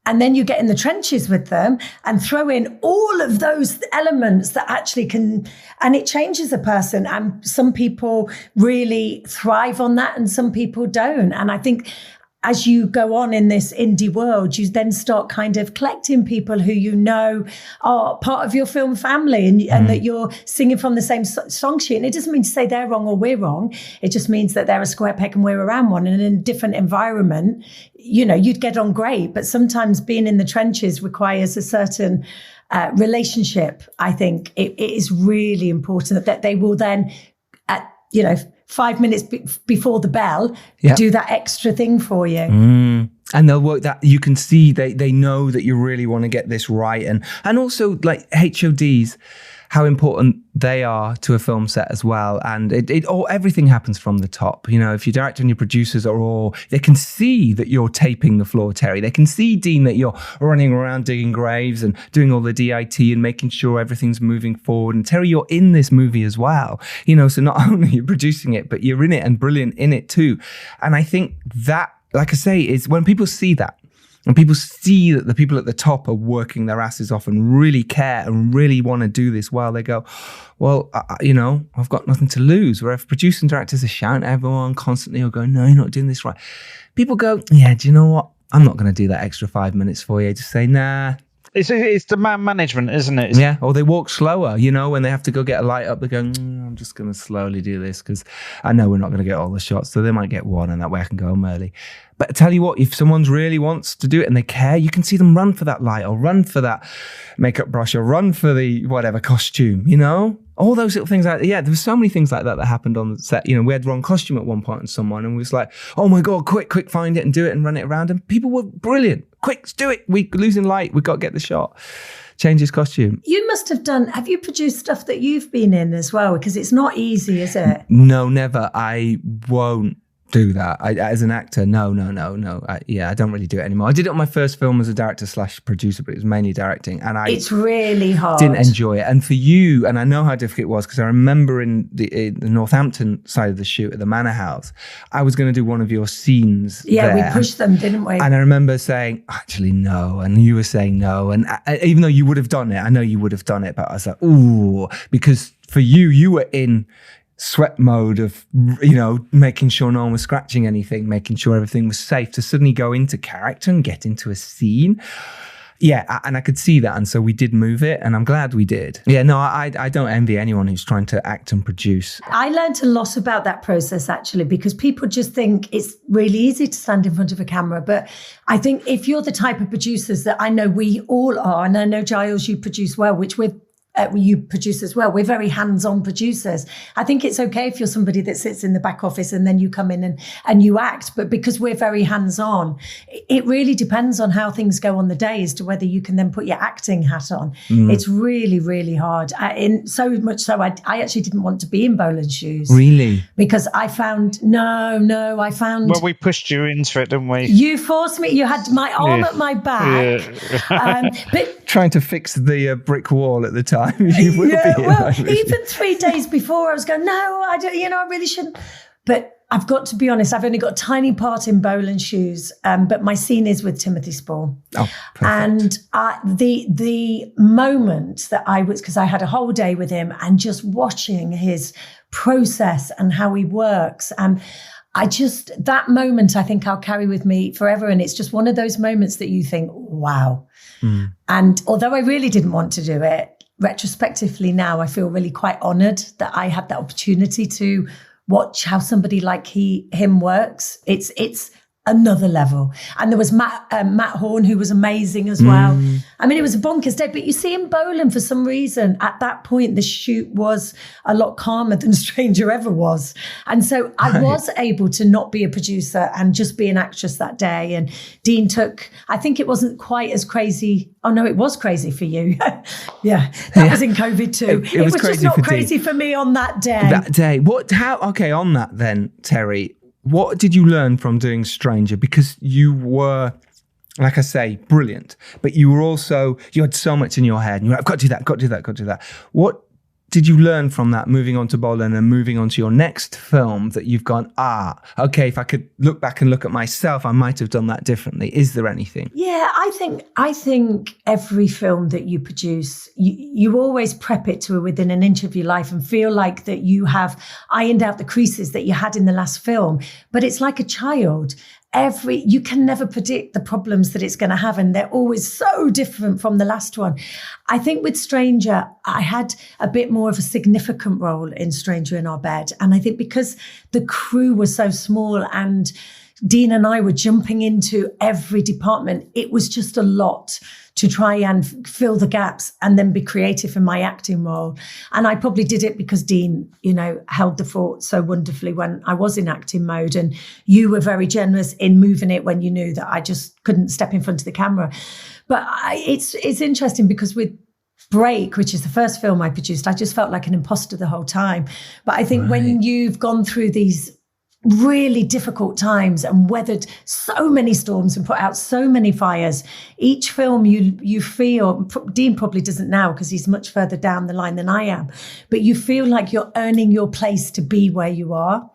And then you get in the trenches with them and throw in all of those elements that actually can, and it changes a person. And some people really thrive on that and some people don't. And I think as you go on in this indie world, you then start kind of collecting people who are part of your film family and that you're singing from the same song sheet. And it doesn't mean to say they're wrong or we're wrong. It just means that they're a square peg and we're a round one. And in a different environment, you'd get on great. But sometimes being in the trenches requires a certain relationship. I think it is really important that they will then, 5 minutes before the bell, do that extra thing for you. And they'll work that. You can see they know that you really want to get this right. And also like HODs, how important they are to a film set as well. And everything happens from the top. If your director and your producers are all, they can see that you're taping the floor, Terri. They can see, Dean, that you're running around digging graves and doing all the DIT and making sure everything's moving forward. And Terri, you're in this movie as well. So not only are you producing it, but you're in it and brilliant in it too. And I think that, like I say, is when people see that, and people see that the people at the top are working their asses off and really care and really want to do this well, they go, well, I've got nothing to lose. Where if producers and directors are shouting at everyone constantly or going, no, you're not doing this right. People go, yeah, do you know what? I'm not going to do that extra 5 minutes for you. Just say, nah. It's the man management, isn't it? Yeah, or they walk slower, when they have to go get a light up, they're going, I'm just going to slowly do this because I know we're not going to get all the shots, so they might get one and that way I can go home early. But I tell you what, if someone really wants to do it and they care, you can see them run for that light or run for that makeup brush or run for the whatever costume, all those little things. There were so many things like that happened on the set. We had the wrong costume at one point on someone and we was like, oh my God, quick, find it and do it and run it around. And people were brilliant. Quick, do it. We're losing light. We've got to get the shot. Change his costume. You must have you produced stuff that you've been in as well? Because it's not easy, is it? No, never. I won't do that. As an actor, no. I don't really do it anymore. I did it on my first film as a director / producer, but it was mainly directing, and it's really hard. Didn't enjoy it. And for you, and I know how difficult it was because I remember in the Northampton side of the shoot at the Manor House, I was going to do one of your scenes. Yeah, there, we pushed them, didn't we? And I remember saying, actually, no, and you were saying no, and even though you would have done it, I know you would have done it, but I was like, ooh, because for you were in sweat mode of, making sure no one was scratching anything, making sure everything was safe, to suddenly go into character and get into a scene. Yeah, and I could see that. And so we did move it, and I'm glad we did. Yeah, no, I don't envy anyone who's trying to act and produce. I learned a lot about that process, actually, because people just think it's really easy to stand in front of a camera. But I think if you're the type of producers that I know we all are, and I know, Giles, you produce well, which you produce as well. We're very hands-on producers. I think it's okay if you're somebody that sits in the back office and then you come in and you act. But because we're very hands-on, it really depends on how things go on the day as to whether you can then put your acting hat on. It's really, really hard. So much so, I actually didn't want to be in Boland's shoes. Really? Because I found. Well, we pushed you into it, didn't we? You forced me. You had my arm at my back. Yeah. But trying to fix the brick wall at the time. You will be even 3 days before, I was going, no, I don't. I really shouldn't. But I've got to be honest, I've only got a tiny part in Bolan's shoes, but my scene is with Timothy Spall. Oh, perfect. And the moment that I was, because I had a whole day with him and just watching his process and how he works. And that moment, I think I'll carry with me forever. And it's just one of those moments that you think, wow. And although I really didn't want to do it, retrospectively now, I feel really quite honored that I had that opportunity to watch how somebody like him works. It's another level. And there was Matt Horn, who was amazing as well. I mean, it was a bonkers day, but you see in Bolan, for some reason, at that point, the shoot was a lot calmer than Stranger ever was. And so I was able to not be a producer and just be an actress that day. And Dean I think it wasn't quite as crazy. Oh no, it was crazy for you. Yeah, that was in COVID too. It was just not crazy for me on that day. That day. Okay, on that then, Terri, what did you learn from doing Stranger? Because you were, like I say, brilliant, but you were also, you had so much in your head and you were like, I've got to do that, got to do that, got to do that. What did you learn from that, moving on to Bolan and moving on to your next film, that you've gone, okay, if I could look back and look at myself, I might have done that differently? Is there anything? Yeah, I think every film that you produce, you always prep it to within an inch of your life and feel like that you have ironed out the creases that you had in the last film. But it's like a child. You can never predict the problems that it's going to have, and they're always so different from the last one. I think with Stranger, I had a bit more of a significant role in Stranger in Our Bed. And I think because the crew was so small and Dean and I were jumping into every department, it was just a lot to try and fill the gaps and then be creative in my acting role. And I probably did it because Dean, held the fort so wonderfully when I was in acting mode. And you were very generous in moving it when you knew that I just couldn't step in front of the camera. But it's interesting because with Break, which is the first film I produced, I just felt like an imposter the whole time. But I think when you've gone through these really difficult times and weathered so many storms and put out so many fires, each film you feel, Dean probably doesn't now because he's much further down the line than I am, but you feel like you're earning your place to be where you are.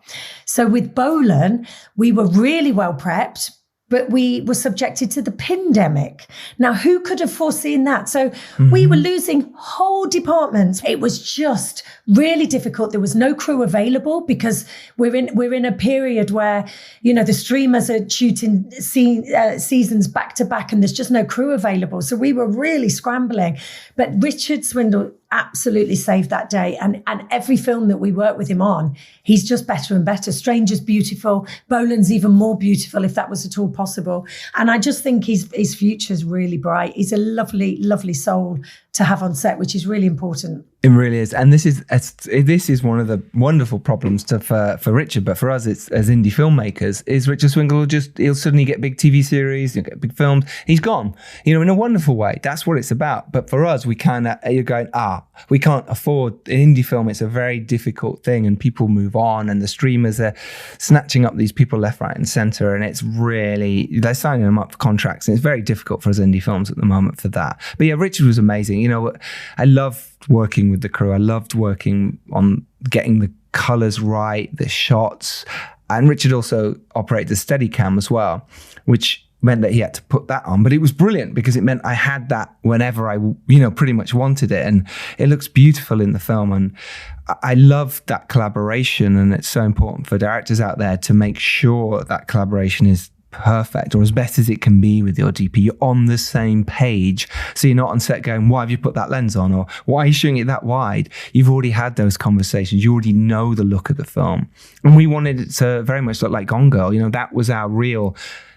So with Bolan, we were really well prepped, but we were subjected to the pandemic. Now, who could have foreseen that? So we were losing whole departments. It was just really difficult. There was no crew available because we're in a period where, the streamers are shooting seasons back to back and there's just no crew available. So we were really scrambling. But Richard Swindle absolutely saved that day. And every film that we work with him on, he's just better and better. Stranger's beautiful. Bolan's even more beautiful, if that was at all possible. And I just think his future's really bright. He's a lovely, lovely soul to have on set, which is really important. It really is. And this is one of the wonderful problems for Richard, but for us, it's as indie filmmakers, is Richard Swindle he'll suddenly get big TV series, he'll get big films. He's gone, in a wonderful way. That's what it's about. But for us, you're going, we can't afford an indie film. It's a very difficult thing and people move on and the streamers are snatching up these people left, right and center. And it's really, they're signing them up for contracts. And it's very difficult for us indie films at the moment for that. But yeah, Richard was amazing. I loved working with the crew. I loved working on getting the colors right, the shots. And Richard also operated the Steadicam as well, which meant that he had to put that on. But it was brilliant because it meant I had that whenever I, pretty much wanted it. And it looks beautiful in the film. And I love that collaboration. And it's so important for directors out there to make sure that collaboration is perfect or as best as it can be with your DP. You're on the same page. So you're not on set going, why have you put that lens on? Or why are you shooting it that wide? You've already had those conversations. You already know the look of the film. And we wanted it to very much look like Gone Girl. That was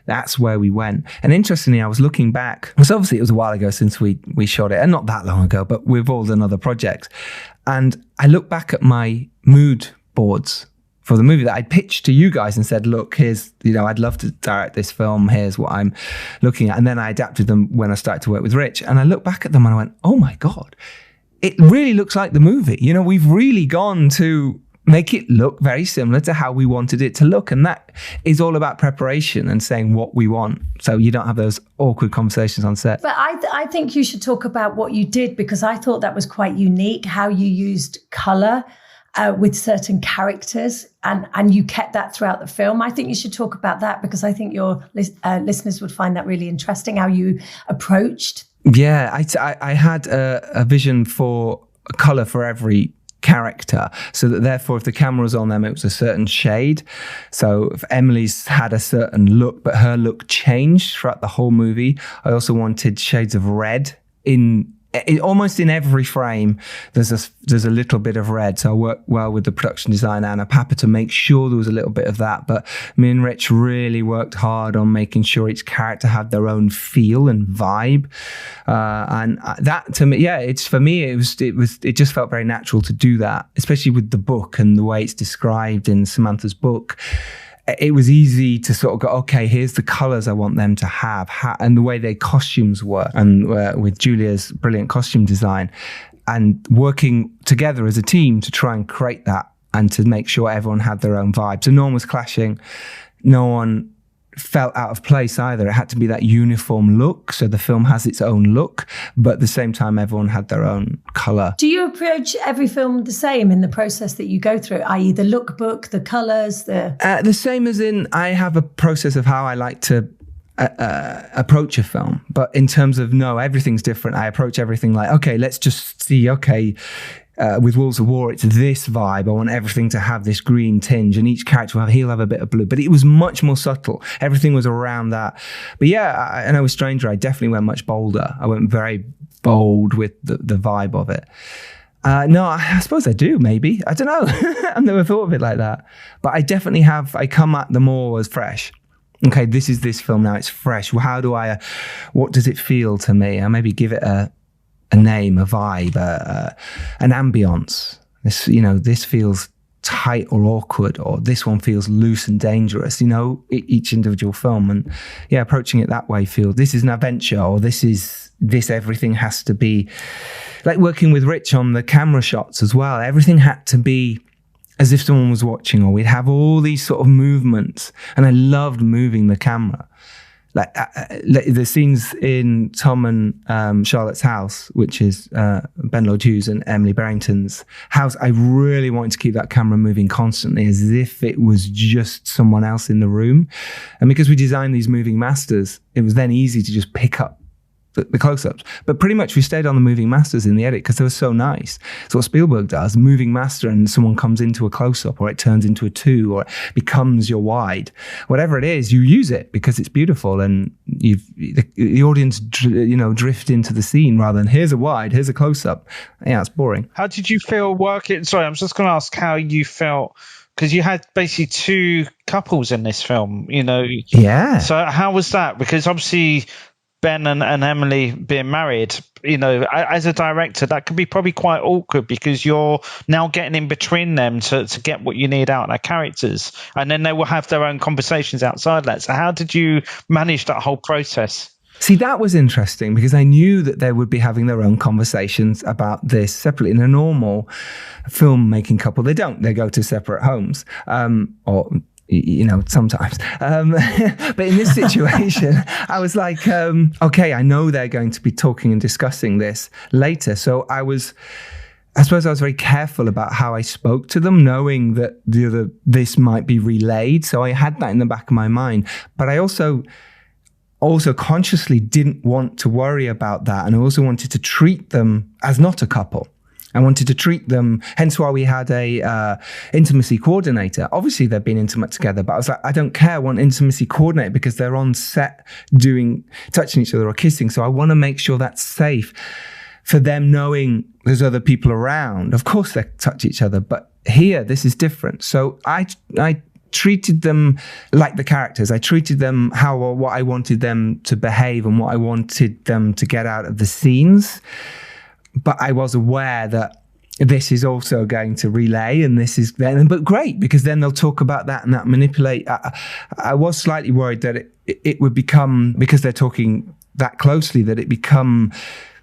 that's where we went. And interestingly, I was looking back, because obviously it was a while ago since we shot it, and not that long ago, but we've all done other projects. And I look back at my mood boards for the movie that I pitched to you guys and said, look, here's, I'd love to direct this film. Here's what I'm looking at. And then I adapted them when I started to work with Rich. And I look back at them and I went, oh my God, it really looks like the movie. We've really gone to make it look very similar to how we wanted it to look. And that is all about preparation and saying what we want. So you don't have those awkward conversations on set. But I think you should talk about what you did, because I thought that was quite unique, how you used colour with certain characters, and you kept that throughout the film. I think you should talk about that, because I think your listeners would find that really interesting, how you approached. Yeah, I had a vision for a colour for every character, so that therefore if the camera was on them, it was a certain shade. So if Emily's had a certain look, but her look changed throughout the whole movie. I also wanted shades of red in almost in every frame. There's a little bit of red, so I worked well with the production designer Anna Papa to make sure there was a little bit of that. But me and Rich really worked hard on making sure each character had their own feel and vibe, and that to me, it just felt very natural to do that, especially with the book and the way it's described in Samantha's book. It was easy to sort of go, okay, here's the colours I want them to have, and the way their costumes were, and with Julia's brilliant costume design, and working together as a team to try and create that and to make sure everyone had their own vibe. So no one was clashing, no one felt out of place either. It had to be that uniform look, so the film has its own look, but at the same time everyone had their own colour. Do you approach every film the same in the process that you go through, i.e. the lookbook, the colours, the same as in, I have a process of how I like to approach a film, but in terms of, no, everything's different. I approach everything like, okay, let's just see, okay, with Wolves of War, it's this vibe. I want everything to have this green tinge, and each character he'll have a bit of blue. But it was much more subtle. Everything was around that. But yeah, and I was Stranger. I definitely went much bolder. I went very bold with the vibe of it. No, I suppose I do, maybe. I don't know. I've never thought of it like that. But I definitely have. I come at them all as fresh. Okay, this is this film now. It's fresh. How do what does it feel to me? I maybe give it a name, a vibe, an ambience. This feels tight or awkward, or this one feels loose and dangerous. Each individual film, and yeah, approaching it that way. Feel this is an adventure, or this everything has to be like working with Rich on the camera shots as well. Everything had to be as if someone was watching, or we'd have all these sort of movements, and I loved moving the camera. Like the scenes in Tom and Charlotte's house, which is Ben Lord Hughes and Emily Barrington's house, I really wanted to keep that camera moving constantly, as if it was just someone else in the room. And because we designed these moving masters, it was then easy to just pick up the close-ups. But pretty much we stayed on the moving masters in the edit because they were so nice. So what Spielberg does, moving master, and someone comes into a close-up, or it turns into a 2, or it becomes your wide. Whatever it is, you use it because it's beautiful, and the audience drift into the scene rather than here's a wide, here's a close-up. Yeah, it's boring. How did you feel working? Sorry, I'm just going to ask how you felt, because you had basically 2 couples in this film, Yeah. So how was that? Because obviously Ben and Emily being married, as a director, that could be probably quite awkward, because you're now getting in between them to get what you need out of their characters, and then they will have their own conversations outside that. So how did you manage that whole process? See, that was interesting, because I knew that they would be having their own conversations about this separately. In a normal filmmaking couple, they don't. They go to separate homes, or sometimes. But in this situation, I was like, okay, I know they're going to be talking and discussing this later. So I suppose I was very careful about how I spoke to them, knowing that this might be relayed. So I had that in the back of my mind. But I also consciously didn't want to worry about that. And I also wanted to treat them as not a couple. I wanted to treat them, hence why we had a intimacy coordinator. Obviously, they've been intimate together, but I was like, I don't care, I want intimacy coordinator, because they're on set touching each other or kissing. So I want to make sure that's safe for them, knowing there's other people around. Of course, they touch each other, but here, this is different. So I treated them like the characters. I treated them what I wanted them to behave and what I wanted them to get out of the scenes. But I was aware that this is also going to relay, and this is then, but great, because then they'll talk about that and that manipulate. I was slightly worried that it would become, because they're talking that closely, that it become,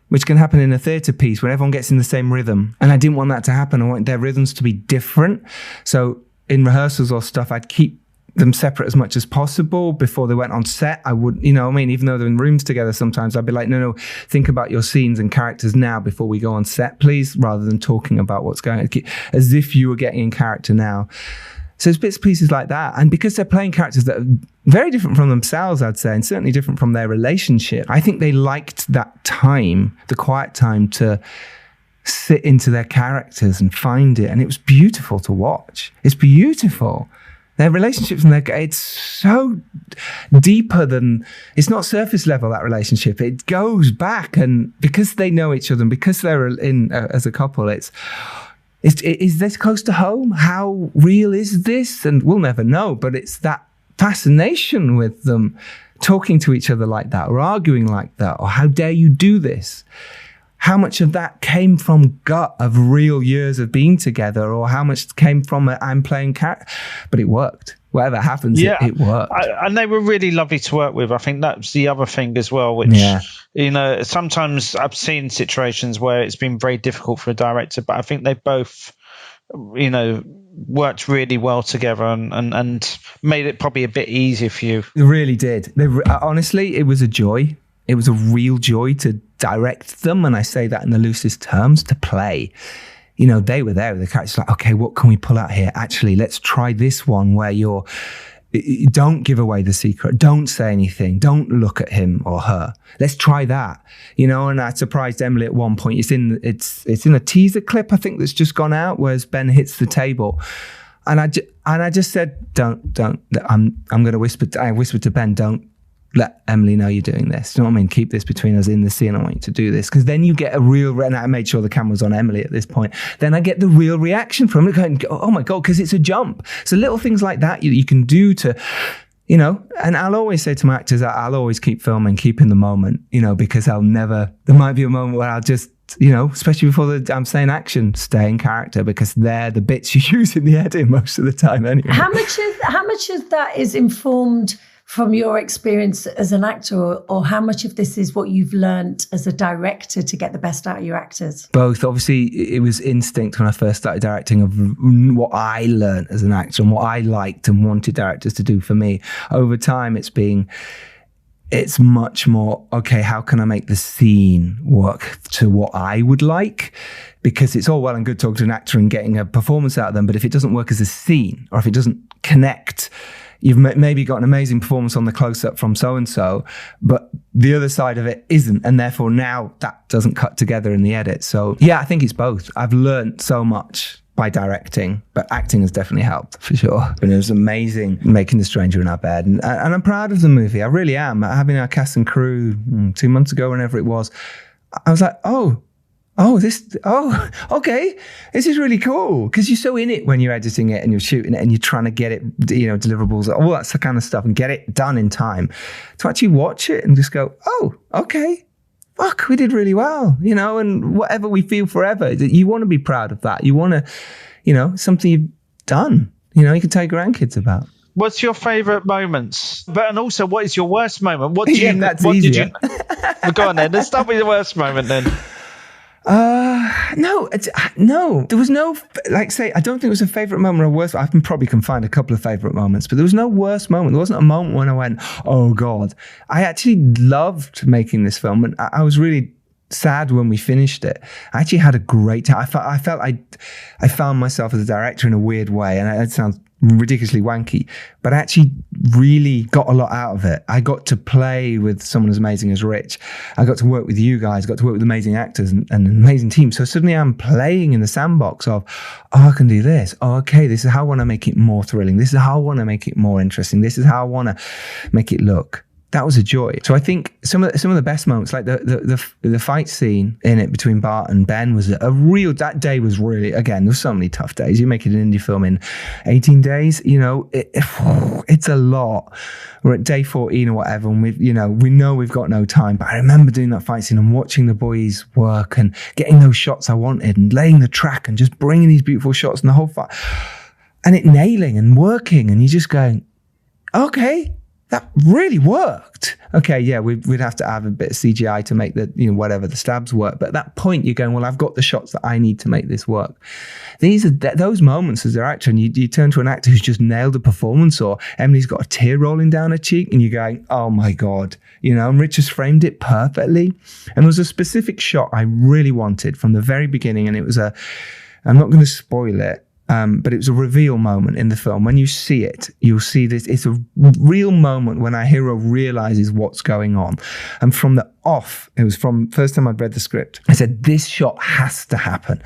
which can happen in a theatre piece when everyone gets in the same rhythm. And I didn't want that to happen. I want their rhythms to be different. So in rehearsals or stuff, I'd keep them separate as much as possible before they went on set. I would, even though they're in rooms together sometimes, I'd be like, no, think about your scenes and characters now before we go on set, please, rather than talking about what's going on, as if you were getting in character now. So there's bits and pieces like that. And because they're playing characters that are very different from themselves, I'd say, and certainly different from their relationship, I think they liked that time, the quiet time, to sit into their characters and find it. And it was beautiful to watch. It's beautiful. Their relationships, and it's so deeper than, it's not surface level, that relationship. It goes back, and because they know each other and because they're in as a couple, is this close to home? How real is this? And we'll never know, but it's that fascination with them talking to each other like that, or arguing like that, or how dare you do this? How much of that came from gut of real years of being together, or how much came from I'm playing character? But it worked. Whatever happens, it worked. And they were really lovely to work with. I think that's the other thing as well, which, sometimes I've seen situations where it's been very difficult for a director, but I think they both, worked really well together and made it probably a bit easier for you. They really did. Honestly, it was a joy. It was a real joy to direct them, and I say that in the loosest terms, to play. They were there with the characters, like, okay, what can we pull out here? Actually, let's try this one where don't give away the secret. Don't say anything. Don't look at him or her. Let's try that. And I surprised Emily at one point. It's in a teaser clip, I think, that's just gone out, whereas Ben hits the table. And I just said, don't, I'm going to whisper. I whispered to Ben, don't let Emily know you're doing this. Do you know what I mean? Keep this between us in the scene. I want you to do this. Because then you get a real, and I made sure the camera was on Emily at this point. Then I get the real reaction from her going, oh my God, because it's a jump. So little things like that you can do to, and I'll always say to my actors, I'll always keep filming, keep in the moment, because there might be a moment where I'll just, especially before I'm saying action, stay in character, because they're the bits you use in the edit most of the time anyway. How much of that is informed from your experience as an actor, or how much of this is what you've learned as a director to get the best out of your actors? Both. Obviously, it was instinct when I first started directing of what I learned as an actor and what I liked and wanted directors to do for me. Over time, it's much more, okay, how can I make the scene work to what I would like? Because it's all well and good talking to an actor and getting a performance out of them, but if it doesn't work as a scene, or if it doesn't connect, you've maybe got an amazing performance on the close-up from so-and-so, but the other side of it isn't, and therefore now that doesn't cut together in the edit. So yeah, I think it's both. I've learned so much by directing, but acting has definitely helped for sure. And it was amazing making The Stranger in Our Bed, and I'm proud of the movie. I really am. Having our cast and crew 2 months ago, whenever it was, I was like, okay, this is really cool, because you're so in it when you're editing it and you're shooting it and you're trying to get it, deliverables, all that kind of stuff, and get it done in time. To actually watch it and just go, oh, okay, fuck, we did really well, and whatever we feel forever, you want to be proud of that. You want to, something you've done, you can tell your grandkids about. What's your favourite moments? And also, what is your worst moment? What did easier. Well, go on then, let's start with the worst moment then. No, there was no, I don't think it was a favourite moment or worst. I probably can find a couple of favourite moments, but there was no worst moment. There wasn't a moment when I went, oh God. I actually loved making this film, and I was really sad when we finished it. I actually had a great time. I felt I found myself as a director in a weird way, and it sounds ridiculously wanky, but I actually really got a lot out of it. I got to play with someone as amazing as Rich. I got to work with you guys, got to work with amazing actors and an amazing team. So suddenly I'm playing in the sandbox of, I can do this. Oh, okay, this is how I want to make it more thrilling. This is how I want to make it more interesting. This is how I want to make it look. That was a joy. So I think some of the best moments, like the fight scene in it between Bart and Ben, was that day was really, again, there's so many tough days. You make an indie film in 18 days, it's a lot. We're at day 14 or whatever, and we know we've got no time. But I remember doing that fight scene and watching the boys work and getting those shots I wanted and laying the track and just bringing these beautiful shots and the whole fight, and it nailing and working, and you're just going, okay, that really worked. Okay, yeah, we'd have to have a bit of CGI to make the, whatever, the stabs work. But at that point, you're going, well, I've got the shots that I need to make this work. These are those moments as an actor, and you turn to an actor who's just nailed a performance, or Emily's got a tear rolling down her cheek, and you're going, oh my God, and Rich has framed it perfectly. And there was a specific shot I really wanted from the very beginning, and it was I'm not going to spoil it, but it was a reveal moment in the film. When you see it, you'll see this. It's a real moment when our hero realizes what's going on. And from the off, it was from first time I'd read the script, I said, this shot has to happen.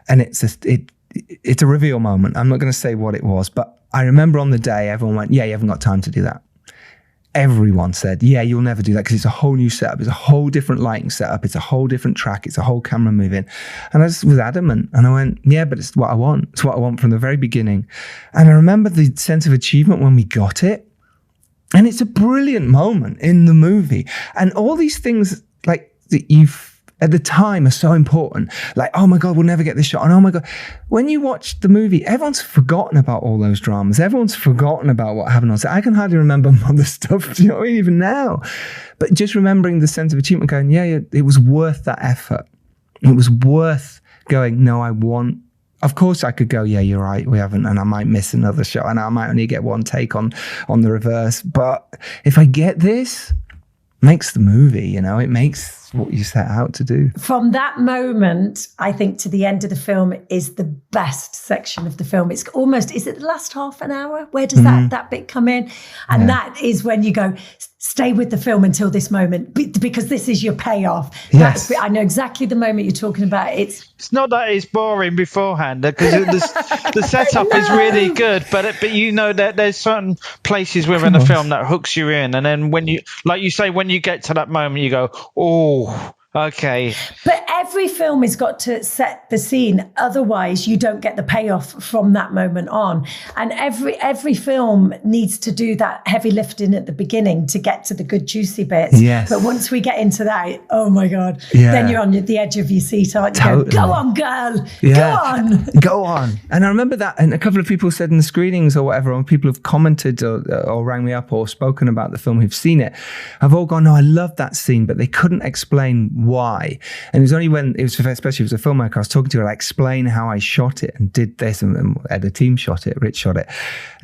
And it's a reveal moment. I'm not going to say what it was, but I remember on the day, everyone went, yeah, you haven't got time to do that. Everyone said, yeah, you'll never do that because it's a whole new setup. It's a whole different lighting setup. It's a whole different track. It's a whole camera moving. And I just was adamant. And I went, yeah, but it's what I want. It's what I want from the very beginning. And I remember the sense of achievement when we got it. And it's a brilliant moment in the movie. And all these things like that at the time are so important. Like, oh my God, we'll never get this shot. And oh my God, when you watch the movie, everyone's forgotten about all those dramas. Everyone's forgotten about what happened on set. I can hardly remember other stuff, do you know what I mean, even now. But just remembering the sense of achievement, going, yeah, it was worth that effort. It was worth going, no, of course I could go, yeah, you're right, we haven't, and I might miss another shot, and I might only get one take on the reverse. But if I get this, it makes the movie, it makes what you set out to do. From that moment, I think, to the end of the film is the best section of the film. It's almost, is it the last half an hour? Where does that bit come in? And that is when you go, stay with the film until this moment, because this is your payoff. Yes. I know exactly the moment you're talking about. It's not that it's boring beforehand, because the setup is really good, but that there's certain places within the film that hooks you in, and then when you, like you say, when you get to that moment, you go, oh, okay. But every film has got to set the scene, otherwise you don't get the payoff from that moment on. And every film needs to do that heavy lifting at the beginning to get to the good juicy bits. Yes. But once we get into that, oh my God, yeah. Then you're on the edge of your seat, aren't you? Totally. Go on, girl. Yeah. Go on. And I remember that, and a couple of people said in the screenings or whatever, or people have commented or rang me up or spoken about the film who've seen it, have all gone, no, I love that scene, but they couldn't explain why. And it was only when it was, especially if it was a filmmaker I was talking to, I explain how I shot it and did this, and the team shot it, Rich shot it.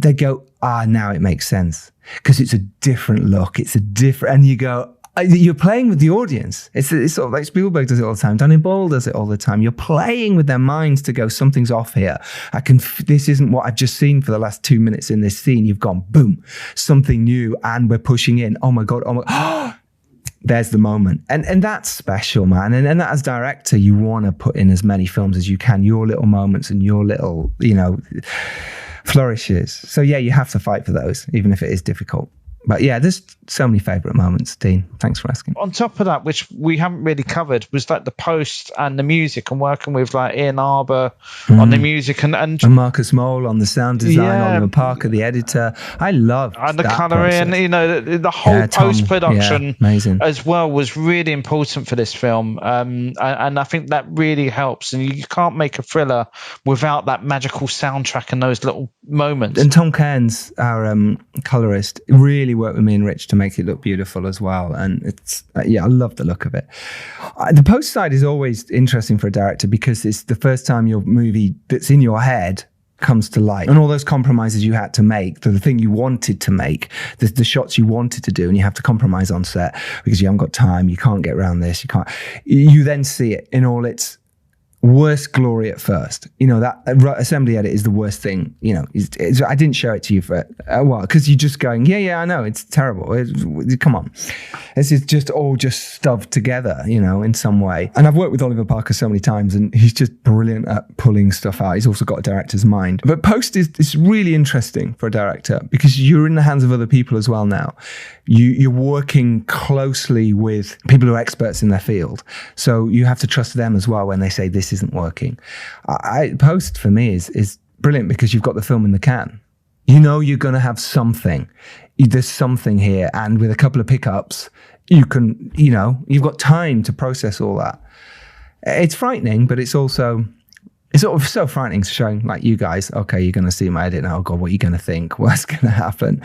They go, now it makes sense, because it's a different look. It's a different, and you go, you're playing with the audience. It's sort of like Spielberg does it all the time. Danny Boyle does it all the time. You're playing with their minds to go, something's off here. This isn't what I've just seen for the last 2 minutes in this scene. You've gone, boom, something new, and we're pushing in. Oh my God, there's the moment. And that's special, man. And that as director, you want to put in as many films as you can, your little moments and your little, flourishes. So yeah, you have to fight for those, even if it is difficult. But yeah, there's so many favourite moments, Dean. Thanks for asking. On top of that, which we haven't really covered, was like the post and the music, and working with like Ian Arbor on the music and Marcus Mole on the sound design, Oliver Parker, the editor. I love and the that colouring, process. the whole post-production amazing as well was really important for this film. And I think that really helps. And you can't make a thriller without that magical soundtrack and those little moments. And Tom Cairns, our colourist, really worked with me and Rich to make it look beautiful as well. And it's I love the look of it. The post side is always interesting for a director, because it's the first time your movie that's in your head comes to light, and all those compromises you had to make, the thing you wanted to make, the shots you wanted to do, and you have to compromise on set because you haven't got time, you can't get around this, you then see it in all its worst glory at first. That assembly edit is the worst thing. I didn't show it to you for a while because you're just going, yeah, I know, it's terrible. Come on. This is just all stuffed together, in some way. And I've worked with Oliver Parker so many times, and he's just brilliant at pulling stuff out. He's also got a director's mind. But post is really interesting for a director, because you're in the hands of other people as well now. You're working closely with people who are experts in their field. So you have to trust them as well when they say this isn't working. Post for me is brilliant, because you've got the film in the can. You're going to have something. There's something here. And with a couple of pickups, you can, you've got time to process all that. It's frightening, but it's also it's sort of so frightening showing like you guys, okay, you're going to see my edit now. Oh God, what are you going to think? What's going to happen?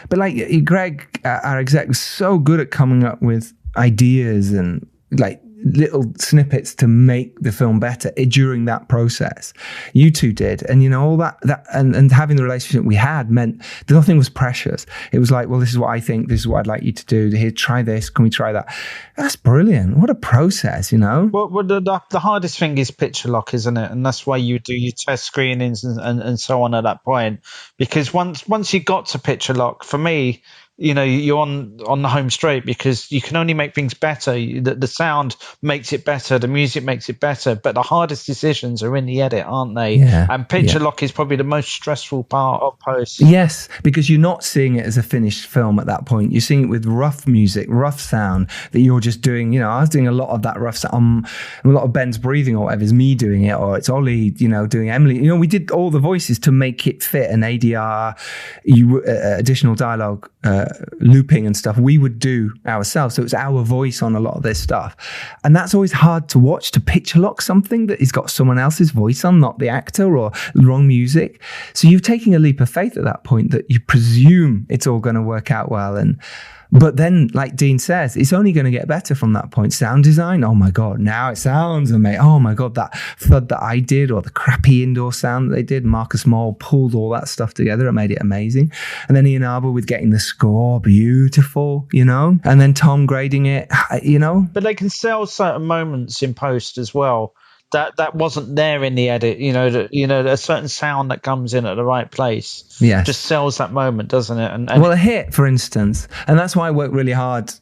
But like Greg, our exec, was so good at coming up with ideas and like little snippets to make the film better during that process. You two did. And you know, all that and having the relationship we had meant that nothing was precious. It was like, well, this is what I think, this is what I'd like you to do. Here, try this, can we try that? That's brilliant. What a process, you know? Well, the hardest thing is picture lock, isn't it? And that's why you do your test screenings and so on at that point. Because once you got to picture lock, for me, you know, you're on the home straight, because you can only make things better. The sound makes it better, the music makes it better, but the hardest decisions are in the edit, aren't they? Yeah, and picture lock is probably the most stressful part of post. Yes, because you're not seeing it as a finished film at that point. You're seeing it with rough music, rough sound that you're just doing. You know, I was doing a lot of that rough sound. A lot of Ben's breathing or whatever is me doing it, or it's Ollie, you know, doing Emily. You know, we did all the voices to make it fit, and ADR, additional dialogue, looping and stuff we would do ourselves. So it's our voice on a lot of this stuff, and that's always hard to watch, to picture lock something that has got someone else's voice on, not the actor, or wrong music. So you're taking a leap of faith at that point that you presume it's all going to work out well. But then, like Dean says, it's only going to get better from that point. Sound design, oh my God, now it sounds amazing. Oh my God, that thud that I did, or the crappy indoor sound that they did, Marcus Moll pulled all that stuff together. It made it amazing. And then Ian Arbor with getting the score beautiful, you know, and then Tom grading it, you know. But they can sell certain moments in post as well. That wasn't there in the edit, you know, a certain sound that comes in at the right place. Yes. Just sells that moment, doesn't it? And well, a hit, for instance, and that's why I work really hard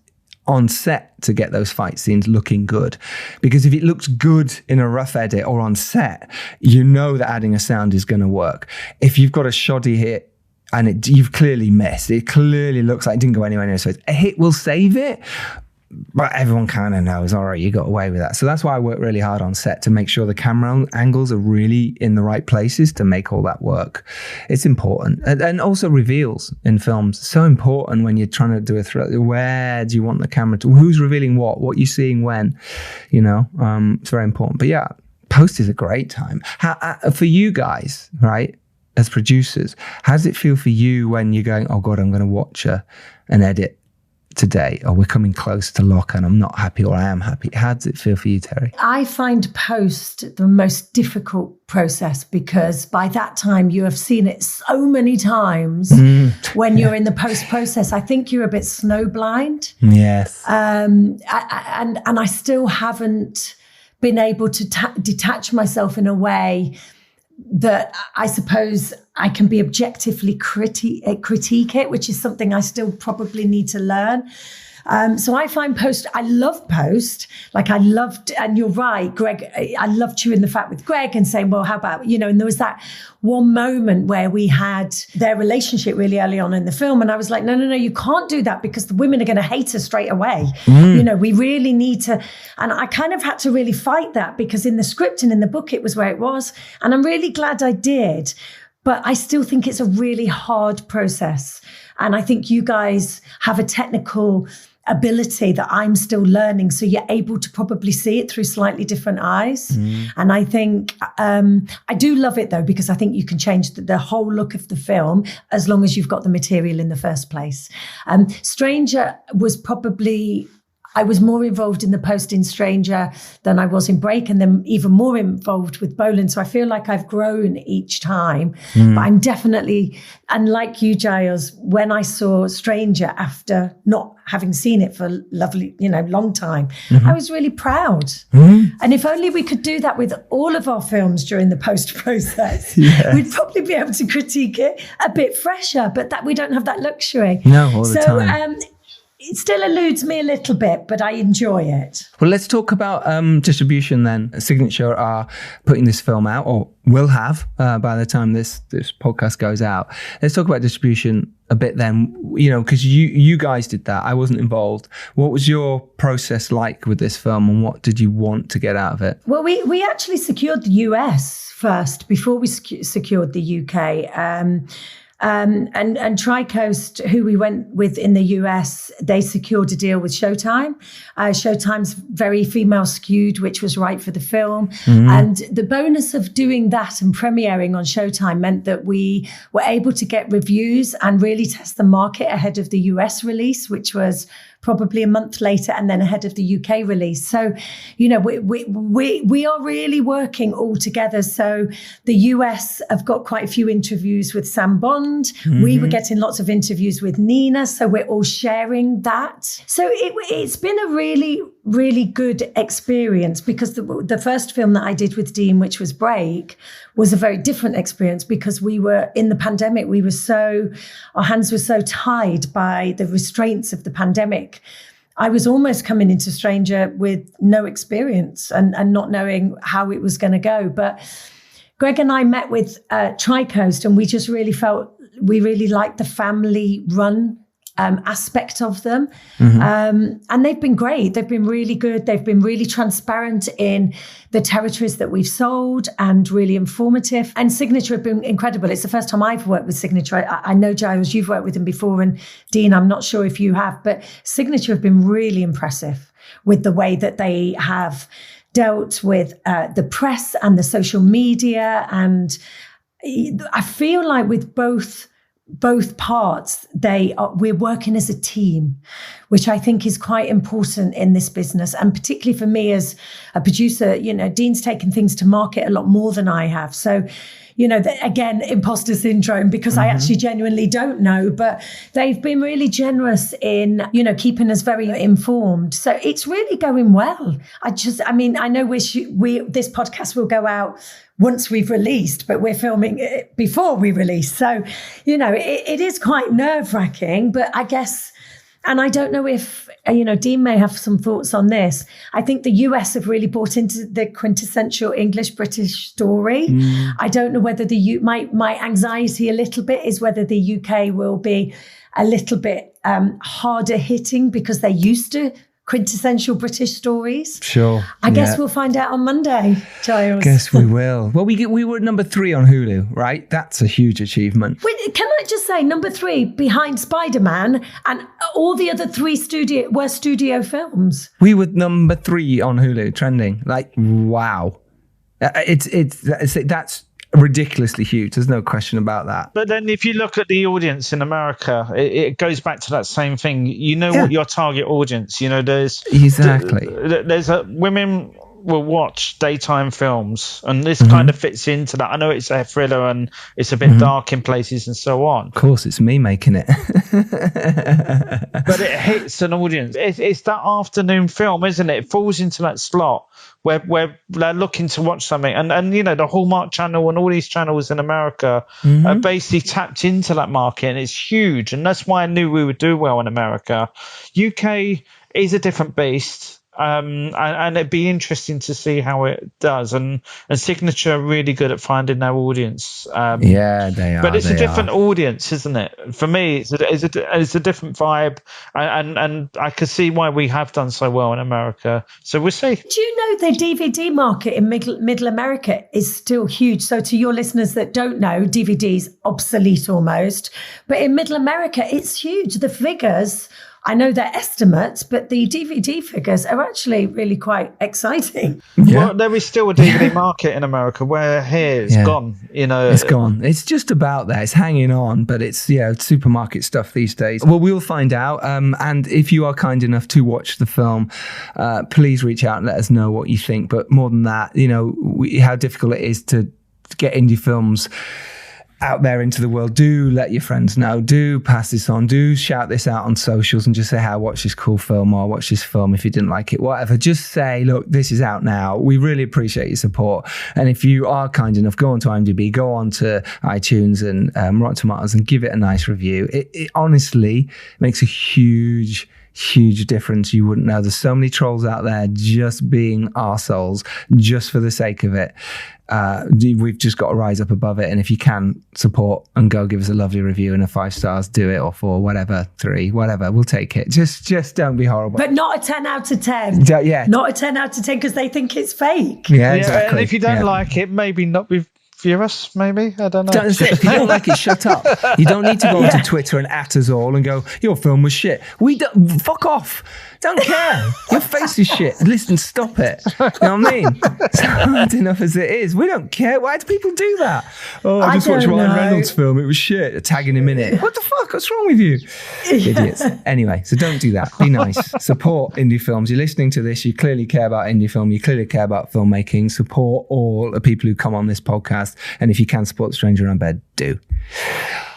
on set to get those fight scenes looking good, because if it looks good in a rough edit or on set, you know that adding a sound is going to work. If you've got a shoddy hit and you've clearly missed, it clearly looks like it didn't go anywhere near, so a hit will save it. But everyone kind of knows, all right, you got away with that. So that's why I work really hard on set, to make sure the camera angles are really in the right places to make all that work. It's important. And also reveals in films. So important when you're trying to do a thriller. Where do you want the camera to, who's revealing what you're seeing when, you know, it's very important. But yeah, post is a great time. For you guys, right, as producers, how does it feel for you when you're going, oh God, I'm going to watch an edit today, or we're coming close to lock and I'm not happy, or I am happy? How does it feel for you, Terri? I find post the most difficult process, because by that time you have seen it so many times. When you're in the post process, I think you're a bit snowblind. Yes. And I still haven't been able to detach myself in a way that I suppose I can be objectively critique it, which is something I still probably need to learn. So I find post, I love post. Like I loved, and you're right, Greg, I loved chewing the fat with Greg and saying, well, how about, you know, and there was that one moment where we had their relationship really early on in the film. And I was like, no, you can't do that, because the women are going to hate us straight away. You know, we really need to, and I kind of had to really fight that, because in the script and in the book, it was where it was. And I'm really glad I did. But I still think it's a really hard process. And I think you guys have a technical ability that I'm still learning. So you're able to probably see it through slightly different eyes. And I think, I do love it though, because I think you can change the whole look of the film as long as you've got the material in the first place. Stranger was probably, I was more involved in the post in Stranger than I was in Break, and then even more involved with Boland. So I feel like I've grown each time. But I'm definitely, and like you, Giles, when I saw Stranger after not having seen it for a lovely, long time, I was really proud. And if only we could do that with all of our films during the post process, we'd probably be able to critique it a bit fresher, but that we don't have that luxury. No, all the time. It still eludes me a little bit, but I enjoy it. Well, let's talk about distribution then. Signature are putting this film out, or will have by the time this podcast goes out. Let's talk about distribution a bit then, because you guys did that. I wasn't involved. What was your process like with this film, and what did you want to get out of it? Well, we actually secured the US first before we secured the UK. And Tricoast, who we went with in the US, they secured a deal with Showtime. Showtime's very female skewed, which was right for the film. And the bonus of doing that and premiering on Showtime meant that we were able to get reviews and really test the market ahead of the US release, which was probably a month later, and then ahead of the UK release. So, we are really working all together. So the US have got quite a few interviews with Sam Bond. We were getting lots of interviews with Nina. So we're all sharing that. So it's been a really, really good experience, because the first film that I did with Dean, which was Break, was a very different experience, because we were in the pandemic. Our hands were so tied by the restraints of the pandemic. I was almost coming into Stranger with no experience and not knowing how it was going to go. But Greg and I met with Tricoast, and we just really felt we really liked the family run aspect of them. And they've been great. They've been really good. They've been really transparent in the territories that we've sold and really informative. And Signature have been incredible. It's the first time I've worked with Signature. I know, Giles, you've worked with them before, and Dean, I'm not sure if you have, but Signature have been really impressive with the way that they have dealt with the press and the social media. And I feel like with both parts, we're working as a team, which I think is quite important in this business. And particularly for me as a producer, Dean's taken things to market a lot more than I have. So, again, imposter syndrome, because I actually genuinely don't know, but they've been really generous in, keeping us very informed. So it's really going well. I know this podcast will go out once we've released, but we're filming it before we release. So, it is quite nerve-wracking, but I guess, and I don't know if, Dean may have some thoughts on this. I think the US have really bought into the quintessential English-British story. I don't know whether my anxiety a little bit is whether the UK will be a little bit harder hitting, because they're used to quintessential British stories. Sure. I guess we'll find out on Monday, Giles. Guess we will. Well, we were number 3 on Hulu, right? That's a huge achievement. Wait, can I just say, number 3 behind Spider-Man, and all the other 3 were studio films. We were number 3 on Hulu, trending. Like, wow. That's ridiculously huge. There's no question about that. But then if you look at the audience in America, it goes back to that same thing. What your target audience, there's exactly. Women will watch daytime films, and this kind of fits into that. I know it's a thriller and it's a bit dark in places and so on. Of course, it's me making it. But it hits an audience. It's that afternoon film, isn't it? It falls into that slot where they're looking to watch something. And the Hallmark Channel and all these channels in America are basically tapped into that market, and it's huge. And that's why I knew we would do well in America. UK is a different beast. And it'd be interesting to see how it does. And Signature are really good at finding their audience. Yeah, they are. But it's a different audience, isn't it? For me, it's a different vibe, and I can see why we have done so well in America. So we'll see. Do you know the DVD market in Middle America is still huge? So to your listeners that don't know, DVD's obsolete almost, but in Middle America, it's huge. The figures, I know they're estimates, but the DVD figures are actually really quite exciting. Yeah. Well, there is still a DVD market in America, where here it's gone. It's gone. It's just about there. It's hanging on, but it's supermarket stuff these days. Well, we'll find out. And if you are kind enough to watch the film, please reach out and let us know what you think. But more than that, how difficult it is to get indie films out there into the world. Do let your friends know. Do pass this on. Do shout this out on socials and just say, "Hey, watch this cool film," or "Watch this film if you didn't like it," whatever. Just say, "Look, this is out now." We really appreciate your support. And if you are kind enough, go on to IMDb, go on to iTunes and Rotten Tomatoes and give it a nice review. It honestly makes a huge difference. You wouldn't know. There's so many trolls out there just being arseholes just for the sake of it. We've just got to rise up above it. And if you can support and go give us a lovely review and a 5 stars, do it, or 4, whatever, 3, whatever, we'll take it. Just don't be horrible. But not a 10 out of 10. Yeah. Not a 10 out of 10 because they think it's fake. Yeah, exactly. And if you don't like it, maybe not be view us, maybe? I don't know. That's it. If you don't like it, shut up. You don't need to go onto Twitter and at us all and go, your film was shit. We don't, fuck off. Don't care. Your face is shit. Listen, stop it. You know what I mean? It's hard enough as it is. We don't care. Why do people do that? Oh, I just watched Ryan Reynolds' film. It was shit. Tagging him in it. What the fuck? What's wrong with you? Idiots. Anyway, so don't do that. Be nice. Support indie films. You're listening to this. You clearly care about indie film. You clearly care about filmmaking. Support all the people who come on this podcast. And if you can support The Stranger on Bed, do.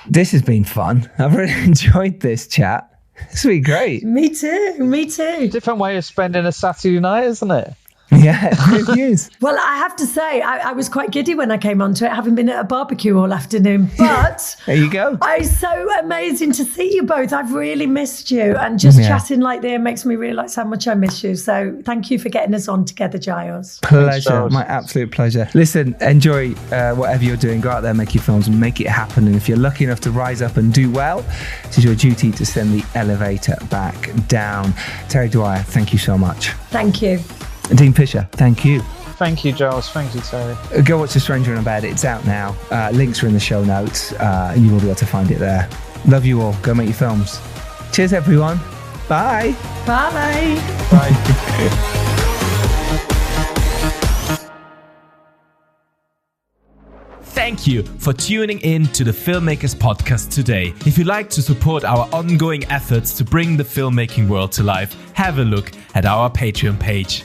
This has been fun. I've really enjoyed this chat. This will be great. Me too. Different way of spending a Saturday night, isn't it? Yeah, it really is. Well, I have to say, I was quite giddy when I came onto it, having been at a barbecue all afternoon. But there you go. It's so amazing to see you both. I've really missed you. And just chatting like this makes me realise how much I miss you. So thank you for getting us on together, Giles. Pleasure. My absolute pleasure. Listen, enjoy whatever you're doing. Go out there, make your films and make it happen. And if you're lucky enough to rise up and do well, it is your duty to send the elevator back down. Terri Dwyer, thank you so much. Thank you. Dean Fisher, thank you. Thank you, Giles. Thank you, Terri. Go watch The Stranger in a Bed. It's out now. Links are in the show notes. You will be able to find it there. Love you all. Go make your films. Cheers, everyone. Bye. Bye. Bye. Thank you for tuning in to the Filmmakers Podcast today. If you'd like to support our ongoing efforts to bring the filmmaking world to life, have a look at our Patreon page.